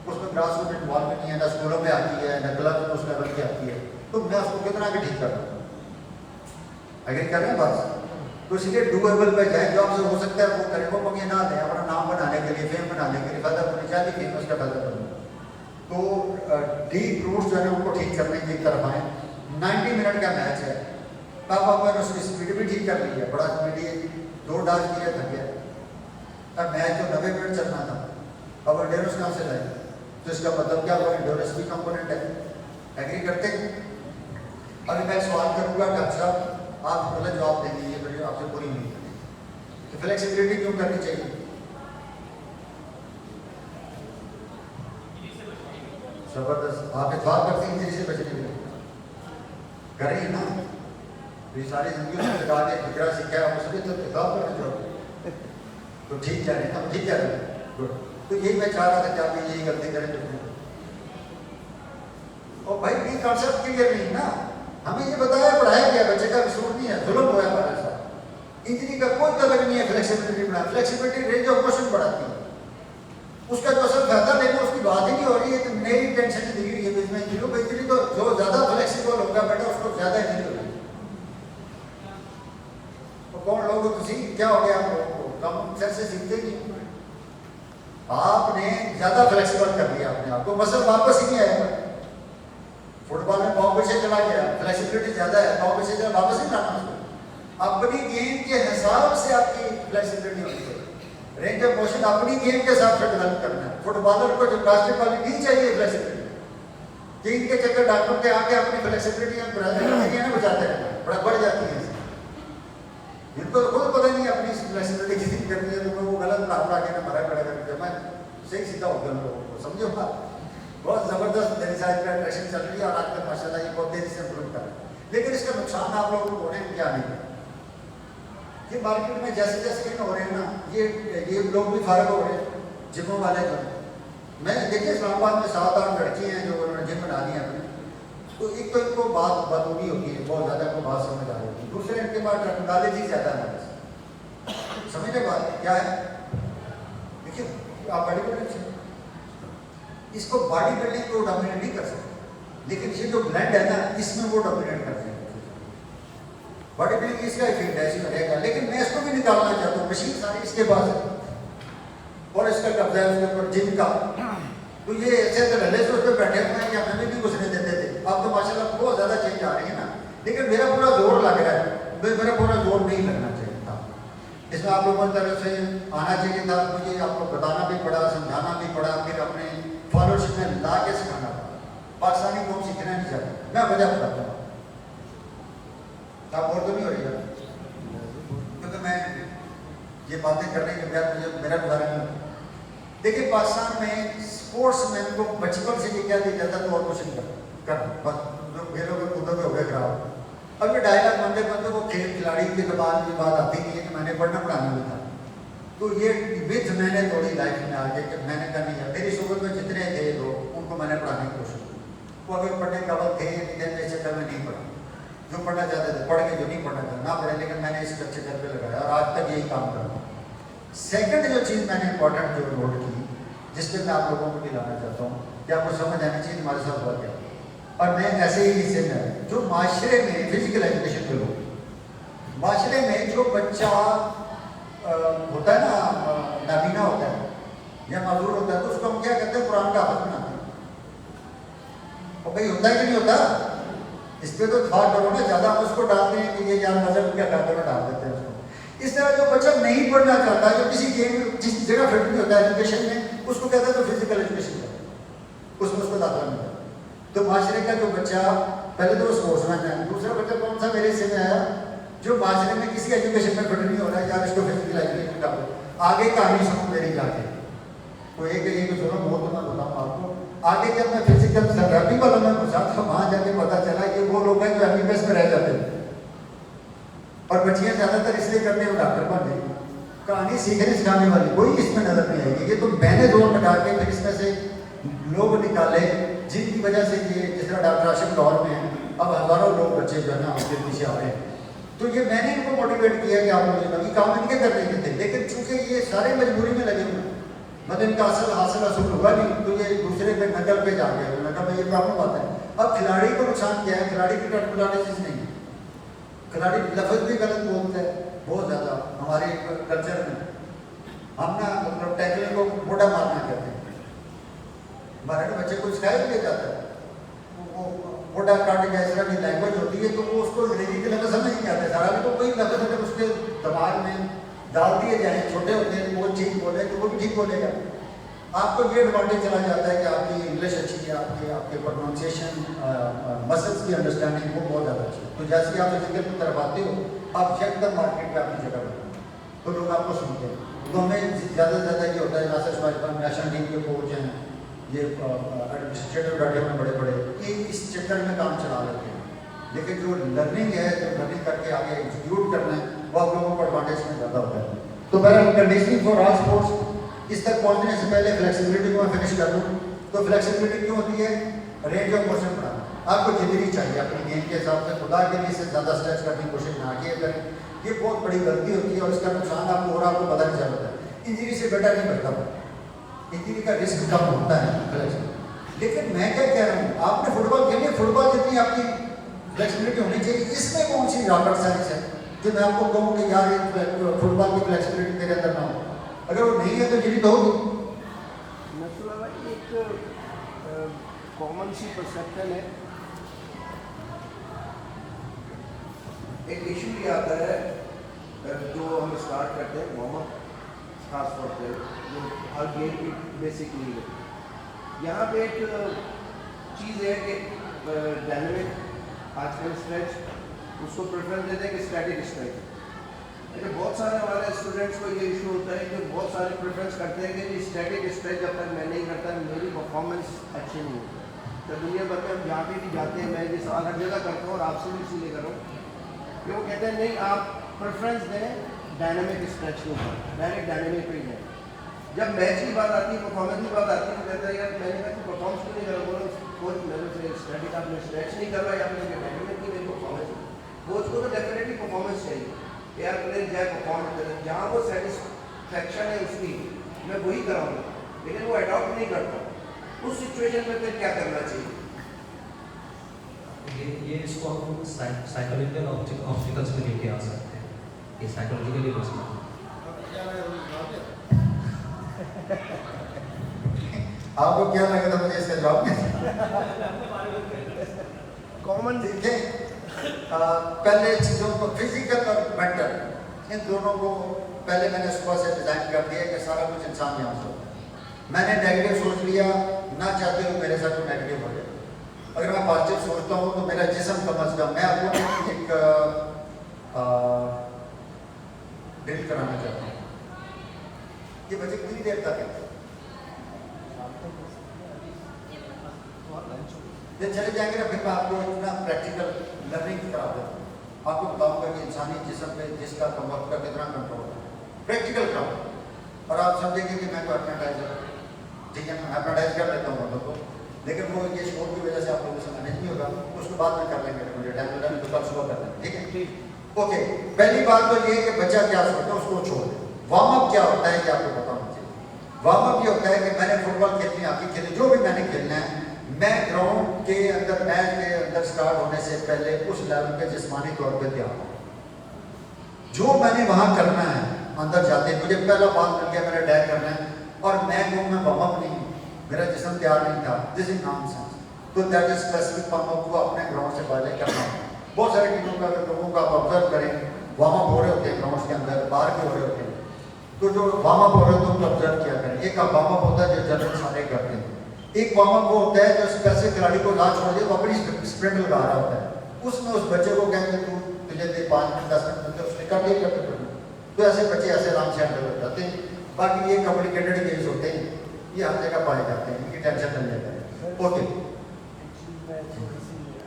उसमें ग्रास रूट इन्वॉल्वमेंट नहीं है, ना स्कूलों में आती है, ना क्लब में उस लेवल की आती है। तो मैं उसको कितना के ठीक कर रहा हूँ, अगर कर रहे हैं बात। तो इसलिए डूएबल पे जाए, जो आपसे हो सकता है वो करें, वो मंगे ना दें अपना नाम बनाने के लिए, फेम बनाने के लिए, फायदा अपनी चाहती फेमस का फायदा बनना। तो डीप रूट्स जो है उनको ठीक करने की तरफ आए। 90 मिनट का मैच है, पापा मैंने उसकी स्पीड भी ठीक कर ली है, बड़ा स्पीड है, 2 डांस किया थक गया। अब मैच तो 90 मिनट चलना था, अब एंड्योरेंस कहाँ से लाए, तो इसका मतलब क्या हुआ, एंड्योरेंस भी कंपोनेंट है। एग्री करते हैं? अभी मैं सवाल करूँगा, डॉक्टर साहब आप गलत जवाब देंगे, ये वीडियो आपसे पूरी नहीं है कि फ्लेक्सिबिलिटी क्यों करनी चाहिए। जबरदस्त, आप इतफाक करते हैं इंजरी से बचने के लिए, कर रही है ना। तो ये सारी जिंदगी में लगा के फिक्रा सीखा है, उसमें तो इतफाक करना चाहिए। तो ठीक जा रहे हैं, हम ठीक जा रहे हैं, गुड। तो यही मैं चाह रहा था कि आप यही गलती करें। और भाई ये कॉन्सेप्ट क्लियर नहीं ना, हमें ये बताया पढ़ाया गया, बच्चे का कसूर नहीं है, जुल्म हुआ हमारे साथ। इंजरी का कोई तलक नहीं है, फ्लेक्सिबिलिटी बढ़ा, फ्लेक्सिबिलिटी रेंज ऑफ मोशन बढ़ाती है, उसका जो असल फायदा लेना उसकी बात ही नहीं हो रही है। तो मेरी टेंशन दी हुई है इसमें इंजरी तो जो ज्यादा फ्लेक्सिबल होगा बेटा उसको ज्यादा इंजरी होगी। तो कौन लोग तुसी क्या हो गया, आप लोगों को कम सर से सीखते नहीं, आपने ज्यादा फ्लेक्सिबल कर दिया अपने आप को, मसल वापस ही नहीं आएगा। फुटबॉल में पाँव पीछे चला गया, फ्लेक्सिबिलिटी ज्यादा है, पाँव पीछे वापस नहीं लाना उसको। अपनी गेम के हिसाब से आपकी फ्लेक्सिबिलिटी होनी चाहिए। रेंज ऑफ मोशन अपनी गेम के हिसाब से डेवलप करना है। फुटबॉलर को जो बास्केटबॉल में नहीं चाहिए फ्लेक्सिबिलिटी, कि इनके चक्कर डॉक्टर के आके अपनी फ्लेक्सिबिलिटी हम बचाते रहना बड़ा बढ़ जाती है। इनको तो खुद पता नहीं अपनी फ्लेक्सिबिलिटी कितनी करनी है, तो वो गलत पढ़ा के ना मरा पड़ेगा। जब मैं सही सीधा हो गया लोगों को समझो बात, बहुत ज़बरदस्त मेरी साइड पर अट्रैक्शन चल रही है और आजकल माशाल्लाह ये बहुत तेज़ी से इम्प्रूव कर रहा है। लेकिन इसका नुकसान आप लोगों को हो रहे हैं क्या नहीं, ये मार्केट में जैसे जैसे इन हो रहे हैं ना, ये लोग भी फारग हो रहे हैं जिमों वाले जो। मैं देखिए इस्लामाबाद में 7-8 लड़की हैं जो उन्होंने जिम बना दी है अपनी, तो एक तो इनको बात बदूनी होती है, बहुत ज़्यादा को बात समझ आ रही होती है, दूसरे इनके पास टेक्नोलॉजी ज़्यादा है हमारे से। समझने बात क्या है, देखिए आप बॉडी बिल्डिंग से इसको बॉडी बिल्डिंग को डोमिनेट नहीं कर सकते, लेकिन ये जो ब्लड है ना इसमें वो डोमिनेट करते हैं। बॉडी बिल्डिंग इसका इफेक्ट ऐसे रहेगा, लेकिन मैं इसको भी निकालना चाहता हूँ। मशीन सारी इसके पास है और इसका कब्जा है उसके ऊपर जिम का, तो ये ऐसे तो रले से उस पर बैठे हुए हैं कि हमें भी घुसने देते थे। अब तो माशाल्लाह बहुत ज़्यादा चेंज आ रही है ना, लेकिन मेरा पूरा जोर लग रहा है, मेरा पूरा जोर नहीं लगना चाहिए था। इसमें आप लोगों की तरफ से आना चाहिए था, मुझे आपको बताना भी पड़ा, समझाना भी पड़ा, फिर अपने फॉलोअरशिप में ला के सिखाना पड़ा। पाकिस्तानी कौम सीखना नहीं चाहता, मैं वजह बताता हूँ, आप और तो नहीं हो रही है, क्योंकि मैं ये बातें करने के बाद मुझे मेरा गुजारा नहीं होता। देखिए पाकिस्तान में स्पोर्ट्समैन को बचपन से ये क्या दिया जाता है, तो और कुछ नहीं कर बस जो खेलों के कूदों के हो गए खराब। अब ये डायलॉग बंदे को खेल खिलाड़ी के दबाव की बात आती नहीं है कि मैंने पढ़ना पढ़ाना भी था, तो ये विथ मैंने थोड़ी लाइफ में आगे कि मैंने कहा नहीं है, मेरी सोबत में जितने थे लोग उनको मैंने पढ़ाने की कोशिश की। वो अगर पढ़ने का वक्त थे मेरे चक्कर में नहीं पढ़ा, जो पढ़ना चाहते थे पढ़ के, जो नहीं पढ़ना चाहते ना पढ़े, लेकिन मैंने इस चक्कर पे लगाया और आज तक यही काम कर रहा हूँ। सेकंड जो चीज़ मैंने इंपॉर्टेंट जो नोट की, जिस पर मैं आप लोगों को भी लाना चाहता हूँ कि आपको समझ आनी चाहिए हमारे साथ हुआ क्या, और मैं ऐसे ही हिस्से में जो माशरे में फिजिकल एजुकेशन के लोग, माशरे में जो बच्चा होता है ना, नाबीना होता है या माजूर होता है, तो उसको हम क्या कहते हैं, कुरान का हाफिज बनाते हैं। और भाई होता है कि नहीं होता, इस पर तो इत्तेफाक करो ना, ज़्यादा हम उसको डालते हैं कि ये यार मजहब क्या खाते में डाल देते हैं उसको। इस तरह जो बच्चा नहीं पढ़ना चाहता, जो किसी गेम जिस जगह फिट नहीं होता है एजुकेशन में, उसको कहते हैं तो फिजिकल एजुकेशन का, उसमें उसको दाखिला मिलता है। तो माशरे का जो बच्चा, पहले तो वो स्पोर्ट्समैन है, दूसरा बच्चा कौन सा मेरे हिस्से में आया, जो माशरे में किसी एजुकेशन में फिट नहीं हो रहा है, यार इसको फिजिकल एजुकेशन का आगे कहानी सुनो मेरी जाके, तो एक सुनो बहुत तो मैं बताऊँ आपको। आगे जब मैं फिजिकल थेरेपी वालों में घुसा तो वहाँ जाके पता चला कि वो लोग हैं जो एमबीबीएस में रह जाते हैं, और बच्चियाँ ज़्यादातर इसलिए करते हैं वो डॉक्टर बन गई। कहानी सीखने सिखाने वाली कोई इसमें नजर नहीं आएगी। ये तो मैंने जोर लगा के फिर इसमें से लोग निकाले जिनकी वजह से ये, जिस तरह डॉक्टर आशिफ लाहौर में है, अब हज़ारों लोग बच्चे जो है ना उसके पीछे आ रहे हैं। तो ये मैंने इनको मोटिवेट किया कि आप लोग ये काम इनके करने के थे, लेकिन चूंकि ये सारे मजबूरी में लगे हुए, मतलब इनका हासिल हुआ नहीं, तो ये दूसरे पे नकल पे जा गए, नकल में ये प्रॉब्लम आता है। अब खिलाड़ी को नुकसान क्या है, खिलाड़ी की टेक्नोलॉजीज नहीं है, खिलाड़ी लफ्ज़ भी गलत बोलते हैं बहुत ज़्यादा। हमारे कल्चर में हम ना मतलब टैकलिंग को मोटा मारना कहते हैं, हमारे बच्चे को सिखाया भी जाता है, वो मोटा काट के इस तरह की लैंग्वेज होती है, तो वो उसको अंग्रेजी के लफ्ज़ समझ नहीं आते। सारा तो कोई लफ्ज़ अगर उसके दिमाग में डाल दिए जाए, छोटे होते हैं वो ठीक बोले तो वो भी ठीक बोलेगा। आपको ये एडवांटेज चला जाता है कि आपकी इंग्लिश अच्छी है, आपके प्रोनाउंसिएशन, मसल्स की अंडरस्टैंडिंग वो बहुत ज़्यादा अच्छी है। तो जैसे ही आप फिजिकल की तरफ आते हो, आप यकदम मार्केट में आपकी जगह बनते हो, तो लोग आपको सुनते हैं। तो हमें ज़्यादा से ज़्यादा ये होता है, नासिर शुमाइल नेशनल टीम के कोच हैं, ये एडमिनिस्ट्रेटिव बैठे हुए बड़े बड़े, ये इस चक्कर में काम चला लेते हैं। लेकिन जो लर्निंग है, जो लर्निंग करके आगे एग्जीक्यूट करना है, वो आप लोगों को एडवांटेज में ज़्यादा होता है। तो बहरहाल कंडीशनिंग फॉर ऑल स्पोर्ट्स, इस तक पहुंचने से पहले फ्लेक्सिबिलिटी को मैं फिनिश कर दूँ। तो फ्लेक्सिबिलिटी क्यों होती है, रेंज ऑफ मोशन बढ़ाना। आपको जितनी चाहिए अपनी गेम के हिसाब से, खुदा के लिए इससे ज़्यादा स्ट्रेच करने की कोशिश ना किया करें, ये बहुत बड़ी गलती होती है और इसका नुकसान आपको हो रहा है, आपको पता नहीं चलता है। इंजरी से बेटर नहीं बढ़ता, इंजरी का रिस्क कम होता है फ्लेक्सिबिलिटी। लेकिन मैं क्या कह रहा हूँ, आपने फुटबॉल खेली, फुटबॉल जितनी आपकी फ्लेक्सिबिलिटी होनी चाहिए, इसमें कौन सी रॉकेट साइंस है जो मैं आपको कहूँ कि यार ये फुटबॉल की फ्लेक्सिबिलिटी तेरे अंदर ना हो। अगर वो नहीं है तो इंजरी तो होगी। मतलब एक कॉमन सी परसेप्शन है, एक इशू ये आता है जो हम स्टार्ट करते हैं मोहम्मद, खास तौर पे जो हर गेम की बेसिक नीड है। यहाँ पे एक चीज़ है कि डायनेमिक आजकल स्ट्रेच उसको प्रेफरेंस देते हैं कि स्टैटिक स्ट्रेच। लेकिन बहुत सारे हमारे स्टूडेंट्स को ये इशू होता है कि बहुत सारे प्रेफरेंस करते हैं कि स्टैटिक स्ट्रेच जब तक मैं नहीं करता मेरी परफॉर्मेंस अच्छी नहीं होती। तो दुनिया भर में हम जहाँ भी जाते हैं, मैं ये सवाल हर जगह करता हूँ और आपसे भी इसीलिए कर रहा हूँ कि वो कहते हैं नहीं आप प्रेफरेंस दें डायनामिक स्ट्रेच के ऊपर, डायरेक्ट डायनामिक पे ही है। जब मैच की बात आती है, परफॉर्मेंस की बात आती है तो कहता है यार मैंने कहा कि परफॉर्मेंस क्यों नहीं कर रहा, बोलो कोच मेरे से स्टैटिक आपने स्ट्रेच नहीं कर रहा या आपने डायनामिक की मेरी परफॉर्मेंस। कोच को तो डेफिनेटली परफॉर्मेंस चाहिए यार, प्लेयर जाए परफॉर्म करें, जहाँ वो सेटिस्फैक्शन है उसकी मैं वही कराऊँगा, लेकिन वो अडॉप्ट नहीं करता। उस सिचुएशन में फिर क्या करना चाहिए? ये इसको हम साइकोलॉजिकल ऑब्स्टिकल्स में लेके आ सकते हैं, ये साइकोलॉजिकली मसला है। आपको क्या लगा था मुझे इसका जवाब नहीं? कॉमन देखें, पहले चीज़ों को फिजिकल और मेंटल इन दोनों को पहले मैंने सुबह से डिज़ाइन कर दिया कि सारा कुछ इंसान यहाँ से होता है। मैंने नेगेटिव सोच लिया, ना चाहते हुए मेरे साथ तो नेगेटिव हो जाए। अगर मैं पॉजिटिव सोचता हूँ तो मेरा जिस्म कम अज कम मैं आपको एक बिल्ड कराना चाहता हूँ। ये बच्चे कितनी देर तक है? जब चले जाएंगे ना फिर मैं आपको इतना प्रैक्टिकल लर्निंग करा देता हूँ। आपको बताऊंगा कि इंसानी जिस्म पे जिसका वक्त का कितना कंट्रोल है, प्रैक्टिकल कराऊँ और आप समझेंगे कि मैं तो एपनाटाइजर, ठीक है, मैं एपनाटाइज कर लेता हूँ मतलब को, लेकिन वो ये शोर की वजह से आप लोगों से मैनेज नहीं होगा, उसको बाद में कर लेंगे, मुझे टाइम मिला तो कल सुबह कर लेंगे, ठीक है। ओके, पहली बात तो ये कि बच्चा क्या सोचता है उसको छोड़ दे। वार्म अप क्या होता है कि आपको पता होना चाहिए। वार्म अप ये होता है कि मैंने फुटबॉल खेलनी, हॉकी खेलनी, जो भी मैंने खेलना है, मैं ग्राउंड के अंदर मैच के अंदर स्टार्ट होने से पहले उस लेवल पे जिस्मानी तौर पे तैयार हूँ। जो मैंने वहाँ करना है अंदर जाते मुझे पहला बात मिल गया, मैंने डैग करना है और मैं कहूँ मैं वार्म अप नहीं, मेरा जिस्म तैयार नहीं था, दिस इज नॉनसेंस। तो that is specific warm up को अपने ग्राउंड से पहले करना है। बहुत सारे टीमों का अगर लोगों का आप ऑब्जर्व करें, वार्म अप हो रहे होते हैं ग्राउंड के अंदर, बाहर के हो रहे होते हैं, तो जो वार्म अप हो रहे होते हैं उनको ऑब्जर्व किया करें। एक वार्म अप होता है जो जनरल सारे करते हैं, एक वार्म अप वो होता है जो स्पेसिफिक खिलाड़ी को ना छोड़ दे, वो अपनी स्प्रिंट लगा रहा होता है, उसमें उस बच्चे को कहेंगे तू तुझे दे 5 मिनट 10 मिनट मिलते, उसने कर लिया करते। तो ऐसे बच्चे ऐसे आराम से हैंडल हो जाते हैं। बाकी ये कॉम्प्लिकेटेड गेम्स होते हैं, ये हर जगह पाए जाते हैं, इनकी टेंशन नहीं लेते हैं। ओके,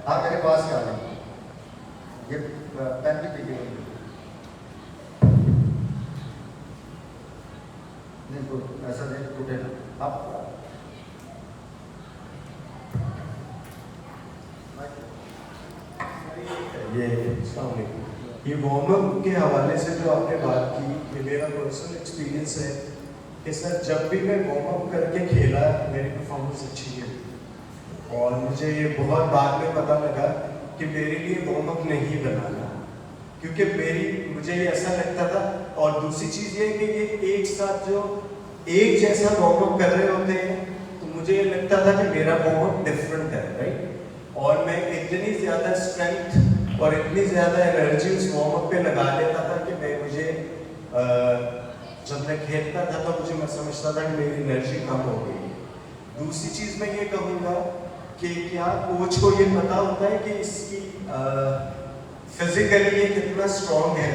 आप मेरे पास क्या आ जाए, ये पेन भी पीछे नहीं तो ऐसा नहीं टूटे ना आप। ये वार्म अप के हवाले से जो आपने बात की, ये मेरा पर्सनल एक्सपीरियंस है कि सर जब भी मैं वार्म अप करके खेला मेरी परफॉर्मेंस अच्छी है और मुझे ये बहुत बाद में पता लगा कि मेरे लिए वार्म अप नहीं बनाना, क्योंकि मुझे ये ऐसा लगता था। और दूसरी चीज़ ये कि ये एक साथ जो एक जैसा वार्म अप कर रहे होते हैं तो मुझे ये लगता था कि मेरा वार्म अप डिफरेंट है, राइट। और मैं इतनी ज़्यादा स्ट्रेंथ और इतनी ज़्यादा एनर्जी उस वार्म अप पे लगा लेता था कि मुझे जब मैं खेलता था तो मैं समझता था कि मेरी एनर्जी कम हो गई। दूसरी चीज़ मैं ये कहूँगा कि क्या कोच को ये पता होता है कि इसकी फिजिकली ये कितना स्ट्रॉन्ग है,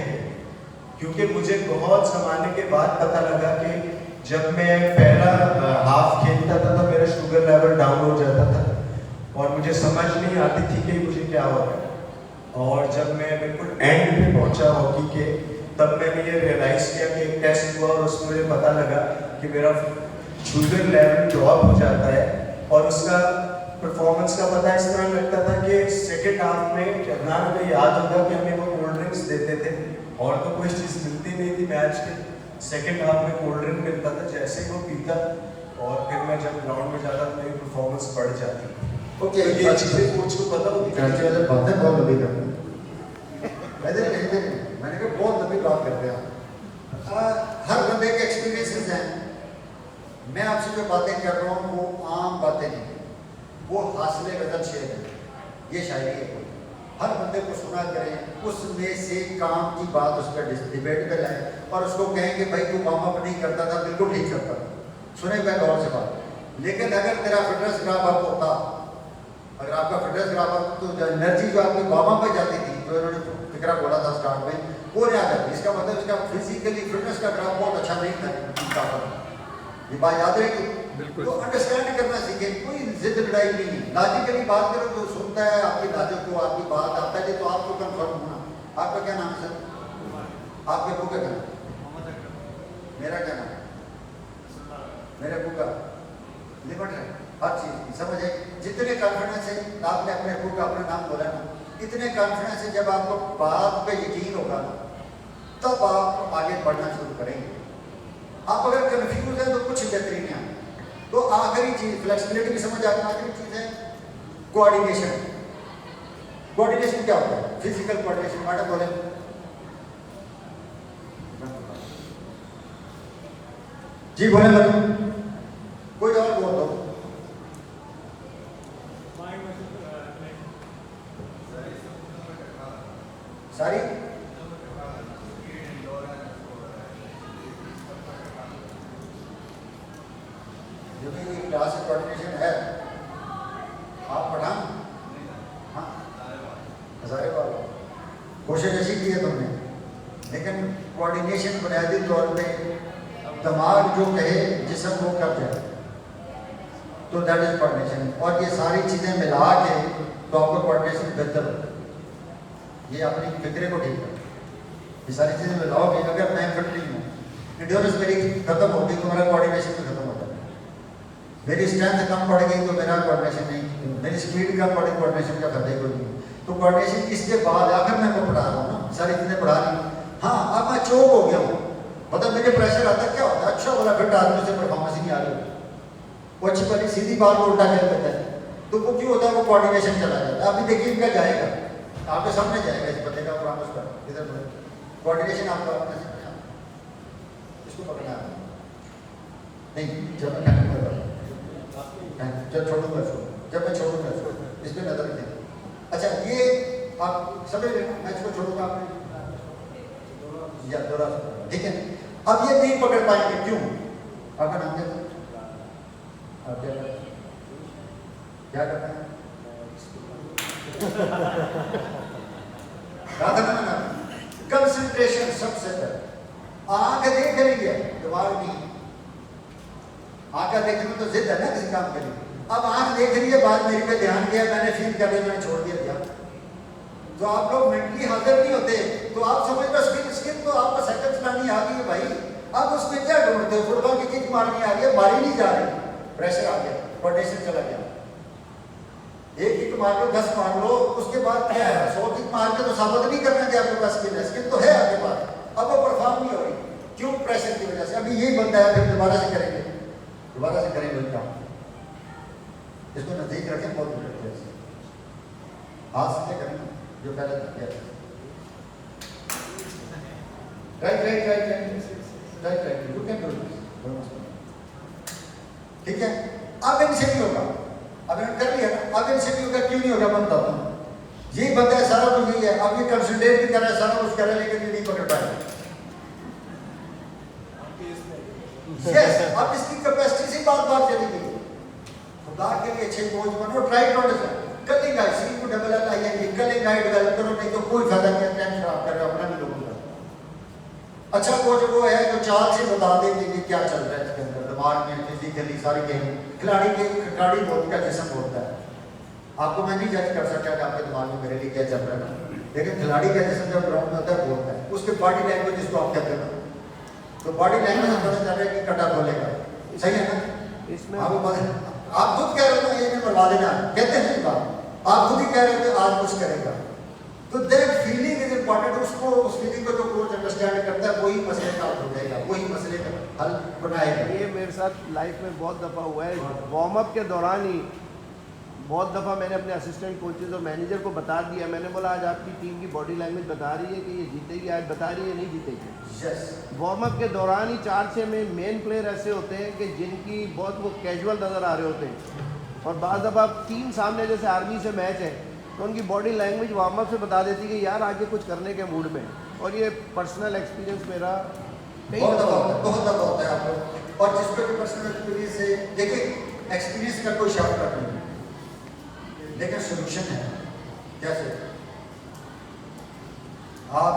क्योंकि मुझे बहुत ज़माने के बाद पता लगा कि जब मैं पहला हाफ खेलता था तो मेरा शुगर लेवल डाउन हो जाता था और मुझे समझ नहीं आती थी कि मुझे क्या हो रहा है। और जब मैं बिल्कुल एंड पे पहुंचा हॉकी के, तब मैंने ये रियलाइज़ किया कि एक टेस्ट हुआ और उसमें मुझे पता लगा कि मेरा शुगर लेवल ड्रॉप हो जाता है। और उसका परफॉर्मेंस का पता इस तरह लगता था कि सेकेंड हाफ में जहाँ हमें याद होगा कि हमें वो कोल्ड ड्रिंक्स देते थे और तो कोई चीज़ मिलती नहीं थी मैच के, सेकेंड हाफ में कोल्ड ड्रिंक मिलता था, जैसे ही वो पीता और फिर मैं जब ग्राउंड में जाता तो मेरी परफॉर्मेंस बढ़ जाती। ओके, ये चीज़ें कोच को पता होती है। बातें बहुत लंबी करते हैं, मैंने कहा बहुत लंबी बात करते हैं। हर बंदे के एक्सपीरियंसेस हैं। मैं आपसे जो बातें कर रहा हूँ वो आम बातें नहीं, वो हासिल गज़ल शेर है, ये शायरी है। हर बंदे को सुना करें, उसमें से काम की बात उस पर डिबेट पे लाएं और उसको कहें कि भाई तू वार्म अप नहीं करता था, बिल्कुल ठीक करता था, सुने मैं गौर से बात। लेकिन अगर तेरा फिटनेस ग्राफ अप होता, अगर आपका फिटनेस ग्राफ अप, तो जो एनर्जी जो आपकी वार्म अप पे जाती थी, जो इन्होंने फिक्रा बोला था स्टार्ट में, वो नहीं आ जाती। इसका मतलब इसका फिजिकली फिटनेस का ग्राफ बहुत अच्छा नहीं था। ये बात याद रहेगी। बिल्कुल। तो अंडरस्टैंड करना सीखे, कोई जिद लड़ाई नहीं है। लॉजिकली बात करो, जो सुनता है आपकी बातों को, आपकी बात आप पहले तो आपको कंफर्म होना। आपका क्या नाम है सर? आपके अबू का क्या नाम? मेरा क्या नाम है? मेरे अबू का लिमिट है हर चीज़ की, समझे? जितने कॉन्फिडेंस है, आपने अपने अबू का अपना नाम बोला ना, इतने कॉन्फिडेंस है, जब आपको बात पे यकीन होगा ना, तब आप आगे बढ़ना शुरू करेंगे। आप अगर कंफ्यूज हैं तो कुछ बेहतरी नहीं आएगी। तो आखिरी चीज, फ्लेक्सिबिलिटी भी समझ आती है। आखिरी चीज है कोऑर्डिनेशन। कोऑर्डिनेशन क्या होता है? Physical coordination. मैडम बोले। जी बोले मैडम, कोई और बोल दो। सारी जो भी क्लास कोऑर्डिनेशन है, आप पठान, हाँ हजारेबाग कोशिश ऐसी की है तुमने, लेकिन कोऑर्डिनेशन बुनियादी तौर पे दिमाग जो कहे जिस्म वो कर जाए, तो दैट इज कोऑर्डिनेशन। और ये सारी चीज़ें मिला के तो आपको कोऑर्डिनेशन बेहतर होता है। ये अपनी फिक्रे को ठीक कर, ये सारी चीज़ें मिलाओगे। अगर मैं फिट नहीं हूँ, इंड्योरेंस मेरी खत्म होगी तो मेरा कोऑर्डिनेशन भी खत्म होता है। मेरी स्ट्रेंथ कम पड़ गई तो मेरा कोऑर्डिनेशन नहीं, मेरी स्पीड कम पड़ी, कोऑर्डिनेशन का फायदा कोई नहीं। तो कोऑर्डिनेशन इसके बाद आखिर मैं को पढ़ा रहा हूँ ना, सारी चीज़ें पढ़ा रही हूँ। हाँ, अब मैं चौक हो गया हूँ, मतलब मुझे प्रेशर आता क्या होता है? अच्छा वाला फिट आदमी से परफॉर्मेंस नहीं आ रही, वो अच्छी वाली सीधी बात को उल्टा खेल देता है, तो वो क्यों होता है? वो कोऑर्डिनेशन चला जाता है। अभी देखिए इनका जाएगा, आपके सामने जाएगा इस बंदे का प्रॉमिस कर, इधर कोऑर्डिनेशन आपका अपने से इसको पकड़ना नहीं। जब मैं जब छोड़ूंगा इसको, जब मैं छोड़ूंगा इसको, इस पर नजर रखें। अच्छा, ये आप समझ लेना, मैं इसको छोड़ूंगा आपने या दोरा, ठीक है? अब ये नहीं पकड़ पाएंगे, क्यों? आपका नाम क्या था? आप क्या करते हैं? कहा था ना, कंसंट्रेशन सबसे पहले। आंख देख रही है, दिमाग नहीं। आंख देखने में तो जिद है ना किसी काम के लिए। अब आंख देख रही है, बात मेरी पे ध्यान दिया, मैंने फील कर लिया, मैंने छोड़ दिया ध्यान। तो आप लोग मेंटली हाजिर नहीं होते, तो आप समझ लो स्किन तो आपको सेकंड चलानी आ गई है भाई। अब उसमें क्या ढूंढते हो? फुटबॉल की किक मारनी आ गई है, मारी नहीं जा रही, प्रेशर आ गया, कोऑर्डिनेशन चला गया। एक किक मार लो, 10 मार लो, उसके बाद क्या है? 100 किक मार के तो साबित नहीं करना कि आपके पास स्किन है। स्किन तो है आपके पास, अब वो परफॉर्म नहीं हो रही, क्यों? प्रेशर की वजह से। अभी यही बनता है, फिर दोबारा से करेंगे, दोबारा से करेंगे काम। इसको नजदीक रखें, बहुत दूर रखें, हाथ से करेंगे जो पहले किया। Right, you can do this, ठीक है? अब इनसे नहीं होगा, अब इन्होंने कर लिया, अब इनसे नहीं होगा। क्यों नहीं होगा? मैं बताता हूँ। यही बंदा है, सारा कुछ यही है। अब ये कंसंट्रेट भी कर रहा है, सारा कुछ कर रहा है, लेकिन ये नहीं पकड़ पाएगा। यस, अब इसकी कैपेसिटी से बात चली गई। खुदा के लिए अच्छे कोच बनो, try not is culling I C को double L I N culling I develop करो, नहीं तो कोई फायदा नहीं है। टाइम खराब कर रहे हो अपना भी लोगों का। अच्छा कोच वो है जो चाल से बता दे कि क्या चल रहा है इसके अंदर, दिमाग में, फिजिकली, सारी गेम। खिलाड़ी बहुत का जिस्म होता है। आपको मैं नहीं जज कर सकता कि आपके दिमाग में मेरे लिए क्या चल रहा है, लेकिन खिलाड़ी का जिस्म जब ग्राउंड में होता है बोलता है। उसके बॉडी लैंग्वेज जिसको आप कहते हैं, तो बॉडी लैंग्वेज हम पता चल रहा है कि कटा खोलेगा, सही है ना? इसमें आप खुद कह रहे हो ये नहीं बनवा देना, कहते हैं नहीं बात, आप खुद ही कह रहे थे आज कुछ करेगा। तो दैट फीलिंग इज इम्पॉर्टेंट। उसको, उस फीलिंग को जो कोच अंडरस्टैंड करता है, वही मसले का हल हो जाएगा, वही मसले का हल बनाएगा। ये मेरे साथ लाइफ में बहुत दफ़ा हुआ है। वार्म अप के दौरान ही बहुत दफ़ा मैंने अपने असिस्टेंट कोचेज और मैनेजर को बता दिया, मैंने बोला आज आपकी टीम की बॉडी लैंग्वेज बता रही है कि ये जीतेगी, आज बता रही है नहीं जीतेगी। यस, वार्म अप के दौरान ही 4-6 में मेन प्लेयर ऐसे होते हैं कि जिनकी बहुत वो कैजुअल नज़र आ रहे होते हैं, और बाद अब टीम सामने, जैसे आर्मी से मैच है, तो उनकी बॉडी लैंग्वेज वार्म अप से बता देती कि यार आज ये कुछ करने के मूड में है। और ये पर्सनल एक्सपीरियंस मेरा बहुत दफा होता है, बहुत दफा होता है आप लोग। और जिस पे भी पर्सनल एक्सपीरियंस है, देखिए एक्सपीरियंस का कोई शॉर्टकट नहीं है, लेकिन सोल्यूशन है। कैसे? आप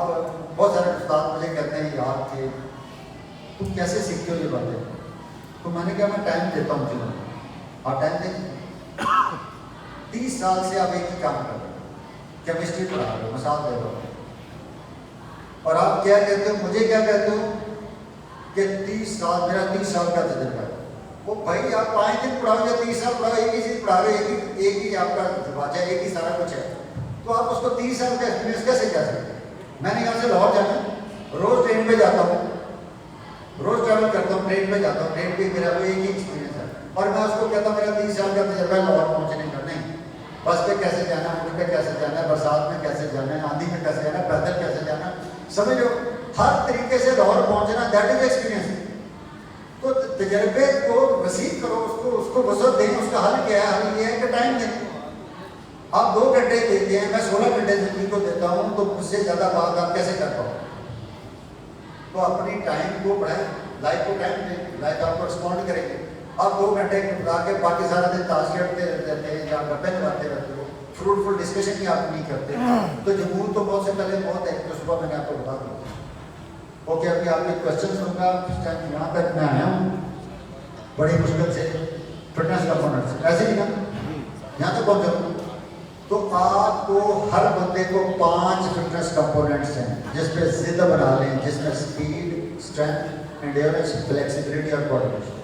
बहुत सारे उस्ताद मुझे कहते हैं यार कि तुम कैसे सीखते हो ये बातें? तो मैंने कहा मैं टाइम देता हूँ जीवन में। आप टाइम दें। 30 साल से आप एक ही काम कर रहे हो, केमिस्ट्री पढ़ा रहे हो, मिसाल दे रहे हो, और आप क्या कहते हो, मुझे क्या कहते हो कि 30 साल, मेरा 30 साल का तजुर्बा है। वो भाई आप 5 दिन पढ़ाओ या 30 साल पढ़ाओ, एक ही चीज पढ़ा रहे हो, एक ही आपका दिमाग है, एक ही सारा कुछ है, तो आप उसको 30 साल का एक्सपीरियंस कैसे कह सकते हैं? मैंने यहाँ से लाहौर जाना, रोज ट्रेन पे जाता हूँ, रोज ट्रैवल करता हूँ, ट्रेन पे जाता हूँ, ट्रेन पे मेरा वो एक ही एक्सपीरियंस है, और मैं उसको कहता हूँ मेरा 30 साल का तजुर्बा है लाहौर पहुँचने का। नहीं, बस पे कैसे जाना है, ऊँट पे कैसे जाना है, बरसात में कैसे जाना है, आंधी में कैसे जाना है, पैदल कैसे जाना है, समझ लो हर तरीके से लाहौर पहुँचना, दैट इज एक्सपीरियंस। तो तजर्बे को वसीह करो, उसको वसत दें। उसका हल क्या है? हल ये है कि टाइम दें। आप 2 घंटे देते हैं, मैं 16 घंटे जिंदगी को देता हूँ, तो मुझसे ज़्यादा बात आप कैसे कर पाओ? तो अपनी टाइम को बढ़ाएं, लाइफ को टाइम दें, लाइफ आपको रिस्पॉन्ड करेंगे। आप 2 घंटे लगा के बाकी सारा दिन ताश खेलते रहते हैं या गप्पे लगाते रहते हो, फ्रूटफुल डिस्कशन भी आप नहीं करते, तो जमूर तो बहुत से पहले बहुत है, तो सुबह मैंने आपको बता दिया। ओके, अभी आपके क्वेश्चन दूंगा। इस टाइम यहाँ तक मैं आया हूँ बड़ी मुश्किल से, फिटनेस कंपोनेंट से, ऐसे ही ना यहाँ तक पहुँचा। तो आपको हर बंदे को 5 फिटनेस कंपोनेंट्स हैं जिसपे जिद बना लें, जिसमें स्पीड, स्ट्रेंथ, एंड्योरेंस, फ्लेक्सिबिलिटी और कोऑर्डिनेशन।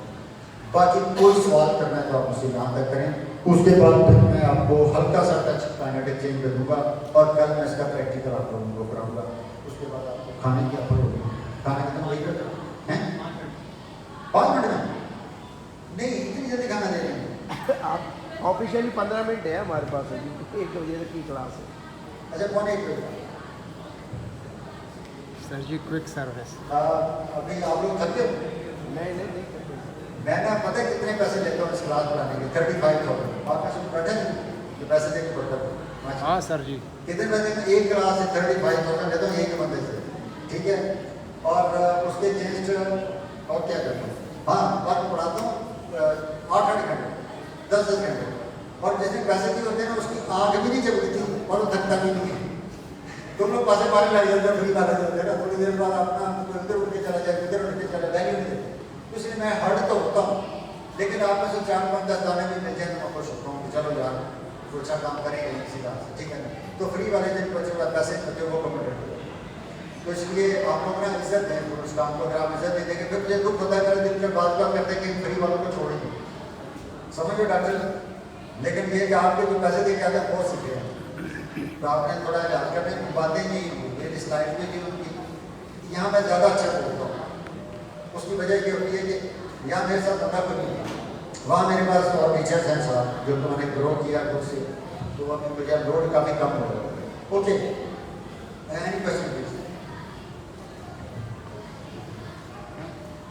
बाकी कोई सवाल करना है तो आप मुझसे यहाँ तक करें, उसके बाद फिर मैं आपको हल्का सा टच काइनेटिक चेंज दे दूँगा, और कल मैं इसका प्रैक्टिकल आप लोगों को कराऊँगा। उसके बाद आपको खाने की अपर होगी, खाना कितना वही करते हैं 5 मिनट में, नहीं इतनी जल्दी खाना दे रहे हैं आप ऑफिशियली 15 मिनट है हमारे पास अभी, 1 बजे तक की क्लास है। अच्छा, कौन है? सर जी क्विक सर्विस। अभी आप लोग थके हो? नहीं मैंने पता है कितने पैसे लेता हूँ इस क्लास पढ़ाने के? 35,000। आपका सब बैठे जो पैसे देने पड़ता है। हाँ सर जी। कितने पैसे में? एक क्लास से 35,000 लेता हूँ एक बंदे से, ठीक है। और उसके अगेंस्ट और क्या करता हूँ? हाँ, और पढ़ाता हूँ 8-8 घंटे, 10-10 घंटे, और जैसे पैसे की होते हैं ना, उसकी आँख भी नहीं चलती थी और वो थकता भी नहीं है। तुम लोग पासे मारे लग जाते फ्री वाले होते हैं ना, थोड़ी देर बाद अपना इधर उठ के चला जाए, इधर उठ के चला जाए, नहीं देते। इसलिए मैं हर्ट तो होता हूँ, लेकिन आप में से 4-5-10 दाने भी मिल जाए तो मैं खुश होता हूँ कि चलो यार कुछ अच्छा काम करेंगे इसी बात से, ठीक है ना। तो फ्री वाले जिन बच्चों का पैसे बच्चों को कम्प्लीट हो, तो इसलिए आप लोग ना इज्जत दें तो उस काम को। अगर आप इज्जत नहीं देंगे फिर मुझे दुख होता है, मेरे दिल में बात करते हैं कि फ्री वालों को छोड़ेंगे, समझो डॉक्टर। लेकिन ये कि आपके जो पैसे दे के आते हैं बहुत सीखे हैं, तो आपने थोड़ा याद करने की बातें नहीं मेरी स्लाइड में भी उनकी यहाँ मैं ज़्यादा अच्छा बोलता हूँ। उसकी वजह ये होती है कि यहाँ मेरे साथ बंदा कोई नहीं है, वहाँ मेरे पास और टीचर्स हैं साहब जो उन्होंने ग्रो किया खुद से, तो अभी मुझे लोड काफ़ी कम हो रहा है। Okay, any question please?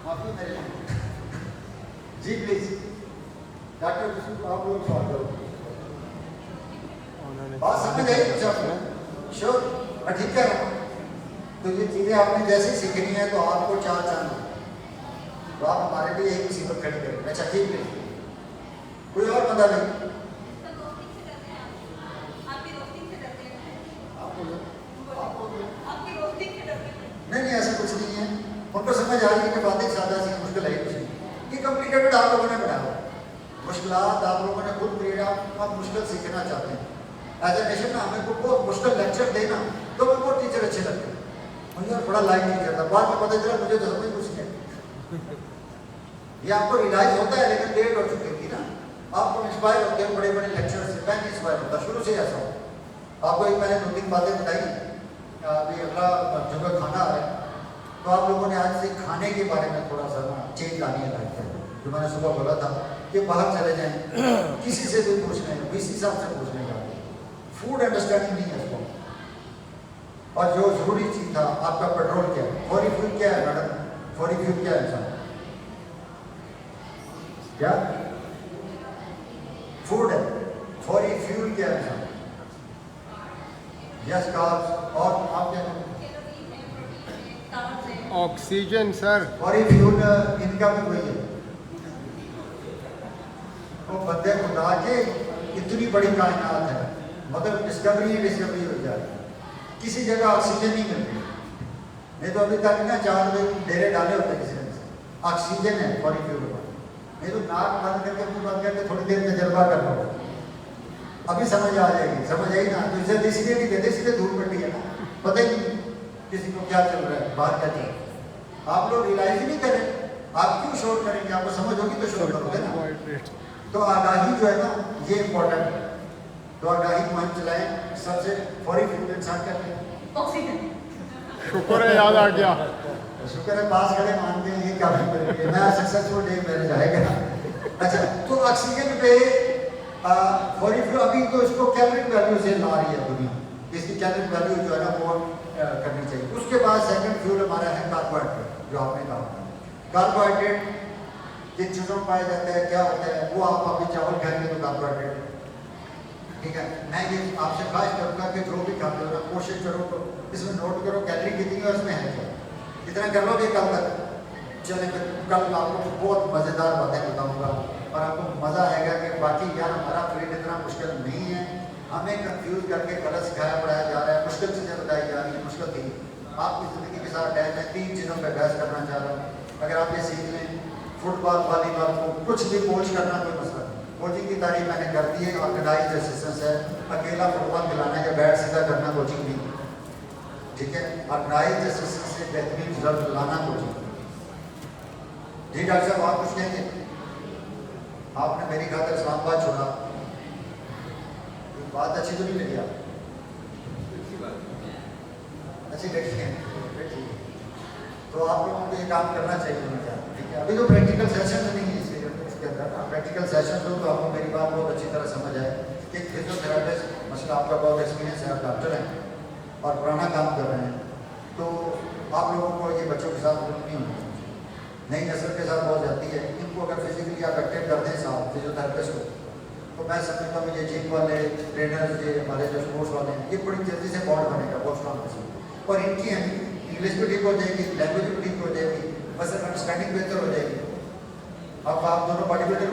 आपकी मेरे जी प्लीज डॉक्टर आप लोग सवाल करो। बात समझ आई कुछ आपको? श्योर, मैं ठीक कह रहा हूँ। तो ये चीज़ें आपने जैसे सीखनी है तो आपको 4 चांद, तो आप हमारे लिए एक मुसीबत खड़ी करें। अच्छा ठीक है, कोई और बंदा नहीं? नहीं, ऐसा कुछ नहीं है। उनको समझ आ रही है कि बातें सादा सी, मुश्किल है कुछ नहीं। ये कॉम्प्लिकेटेड आप लोगों ने बनाया, मुश्किलात आप लोगों ने खुद क्रिएट, आप मुश्किल सीखना चाहते हैं। एज ए नेशन ना हमें को बहुत मुश्किल लेक्चर देना तो वो बहुत टीचर अच्छे लगते हैं। मुझे बड़ा लाइक टीचर था, बाद में पता चला मुझे तो समझ कुछ नहीं। ये आपको रियलाइज होता है लेकिन लेट हो चुकी थी ना। आपको इंस्पायर होते हैं बड़े बड़े लेक्चर से, मैं इंस्पायर होता शुरू से ऐसा हो। आपको एक मैंने 2-3 बातें बताई। अभी अगला जगह खाना आ रहा है, तो आप लोगों ने आज से खाने के बारे में थोड़ा सा ना चेंज लानी है लाइफ में। जो मैंने सुबह बोला था कि बाहर चले जाएं, किसी से भी पूछ लें, बीसी साहब से पूछने का, फूड अंडरस्टैंडिंग नहीं है उसको। और जो जरूरी चीज था आपका पेट्रोल क्या है, फॉरी फ्यूल क्या है मैडम? फॉरी फ्यूल क्या है इंसान? क्या फूड है? फॉरी फ्यूल क्या है इंसान? यस कार्ब्स, और आप क्या करें? कैलोरी है, प्रोटीन है, कार्ब्स है। Oxygen sir. और ये फ्यूल इनका भी वही है। वो बंदे खुदा के इतनी बड़ी कायनात है, मतलब डिस्कवरी हो जाए, किसी जगह ऑक्सीजन नहीं मिल रही। नहीं तो अभी तक ना चांद में डेरे डाले होते किसी ने, ऑक्सीजन है मॉलिक्यूल में। नहीं तो नाक बंद करके मुंह बंद करके थोड़ी देर तजर्बा करना होगा, अभी समझ आ जाएगी। समझ आई ना? तो इसे इसलिए नहीं देते, इसलिए धूल पट्टी है ना, पता ही नहीं किसी को क्या चल रहा है, बाहर क्या चल रहा है। आप लोग रियलाइज ही नहीं करें, आप क्यों शोर करेंगे? आपको समझ होगी तो शोर करोगे ना। कार्बोहाइड्रेट। तो आगाही जो है ना, ये इम्पोर्टेंट है। तो आगाही मुहिम चलाएं, सबसे फौरी फ्यूल इंसान करते हैं। ऑक्सीजन। शुक्र है याद आ गया। शुक्र है पास खड़े मानते हैं, ये काफी मेरे लिए नया सक्सेसफुल डे मेरे जाएगा। अच्छा, तो ऑक्सीजन पे फौरी फ्यूल अभी तो इसको कैलोरी वैल्यू से ला रही है दुनिया, इसकी कैलोरी वैल्यू जो है ना वो करनी चाहिए। उसके बाद सेकंड फ्यूल हमारा है कार्बोहाइड्रेट, जो आपने कहा। कार्बोहाइड्रेट किन चीज़ों में पाया जाता है, क्या होता है, वो आप अभी चावल खाएंगे तो कार्बोहाइड्रेट, ठीक है। मैं ये आपसे ख्वाहिश करूँगा कि जो भी खाते हो ना, कोशिश करो तो इसमें नोट करो कैलोरी कितनी है और इसमें है क्या। इतना कर लोगे कल तक, चले फिर कल आपको बहुत मज़ेदार बातें बताऊँगा और आपको मज़ा आएगा कि बाकी यार हमारा फील्ड इतना मुश्किल नहीं है, हमें कंफ्यूज करके गलत सिखाया पढ़ाया जा रहा है, मुश्किल चीज़ें बताई जा रही हैं। मुश्किल थी आपकी ज़िंदगी के साथ अटैच है। 3 चीज़ों पर बहस करना चाह रहा हूँ, अगर आप ये सीख लें, फुटबॉल वॉलीबॉल को कुछ भी कोच करना कोई मसला नहीं। कोचिंग की तारीफ मैंने कर दी है, ऑर्गेनाइज असिस्टेंस है, अकेला फुटबॉल खिलाना या बैट सीधा करना कोचिंग नहीं, ठीक है। ऑर्गेनाइज असिस्टेंस से बेहतरीन रिजल्ट लाना कोचिंग। जी डॉक्टर साहब, आप कुछ कहेंगे? आपने मेरी खातिर इस्लामाबाद छोड़ा, बात अच्छी तो नहीं लगी आप? अच्छी लगी है, ठीक है। तो आप लोगों को ये काम करना चाहिए, ठीक है। अभी तो प्रैक्टिकल सेशन नहीं है इसके अंदर, प्रैक्टिकल सेशन हो तो आपको मेरी बात बहुत अच्छी तरह समझ आए कि फिजियोथेरेपिस्ट, मतलब आपका बहुत एक्सपीरियंस है, आप डॉक्टर हैं और पुराना काम कर रहे हैं, तो आप लोगों को ये बच्चों के साथ नहीं होना चाहिए। नई नस्ल के साथ बहुत जाती है, इनको अगर फिजिकली आप एक्टिव करते हैं साथ फिजियोथेरेपिस्ट को, तो मैं समझता हूँ ये जिम वाले ट्रेनर्स, ये हमारे जो स्पोर्ट्स वाले हैं, ये बड़ी जल्दी से बॉन्ड बनेगा, बहुत स्ट्रॉन्ग मशीन, और इनकी इंग्लिश भी ठीक हो जाएगी, लैंग्वेज भी ठीक हो जाएगी, बस अंडरस्टैंडिंग बेहतर हो जाएगी। अब आप दोनों बॉडी बिल्डर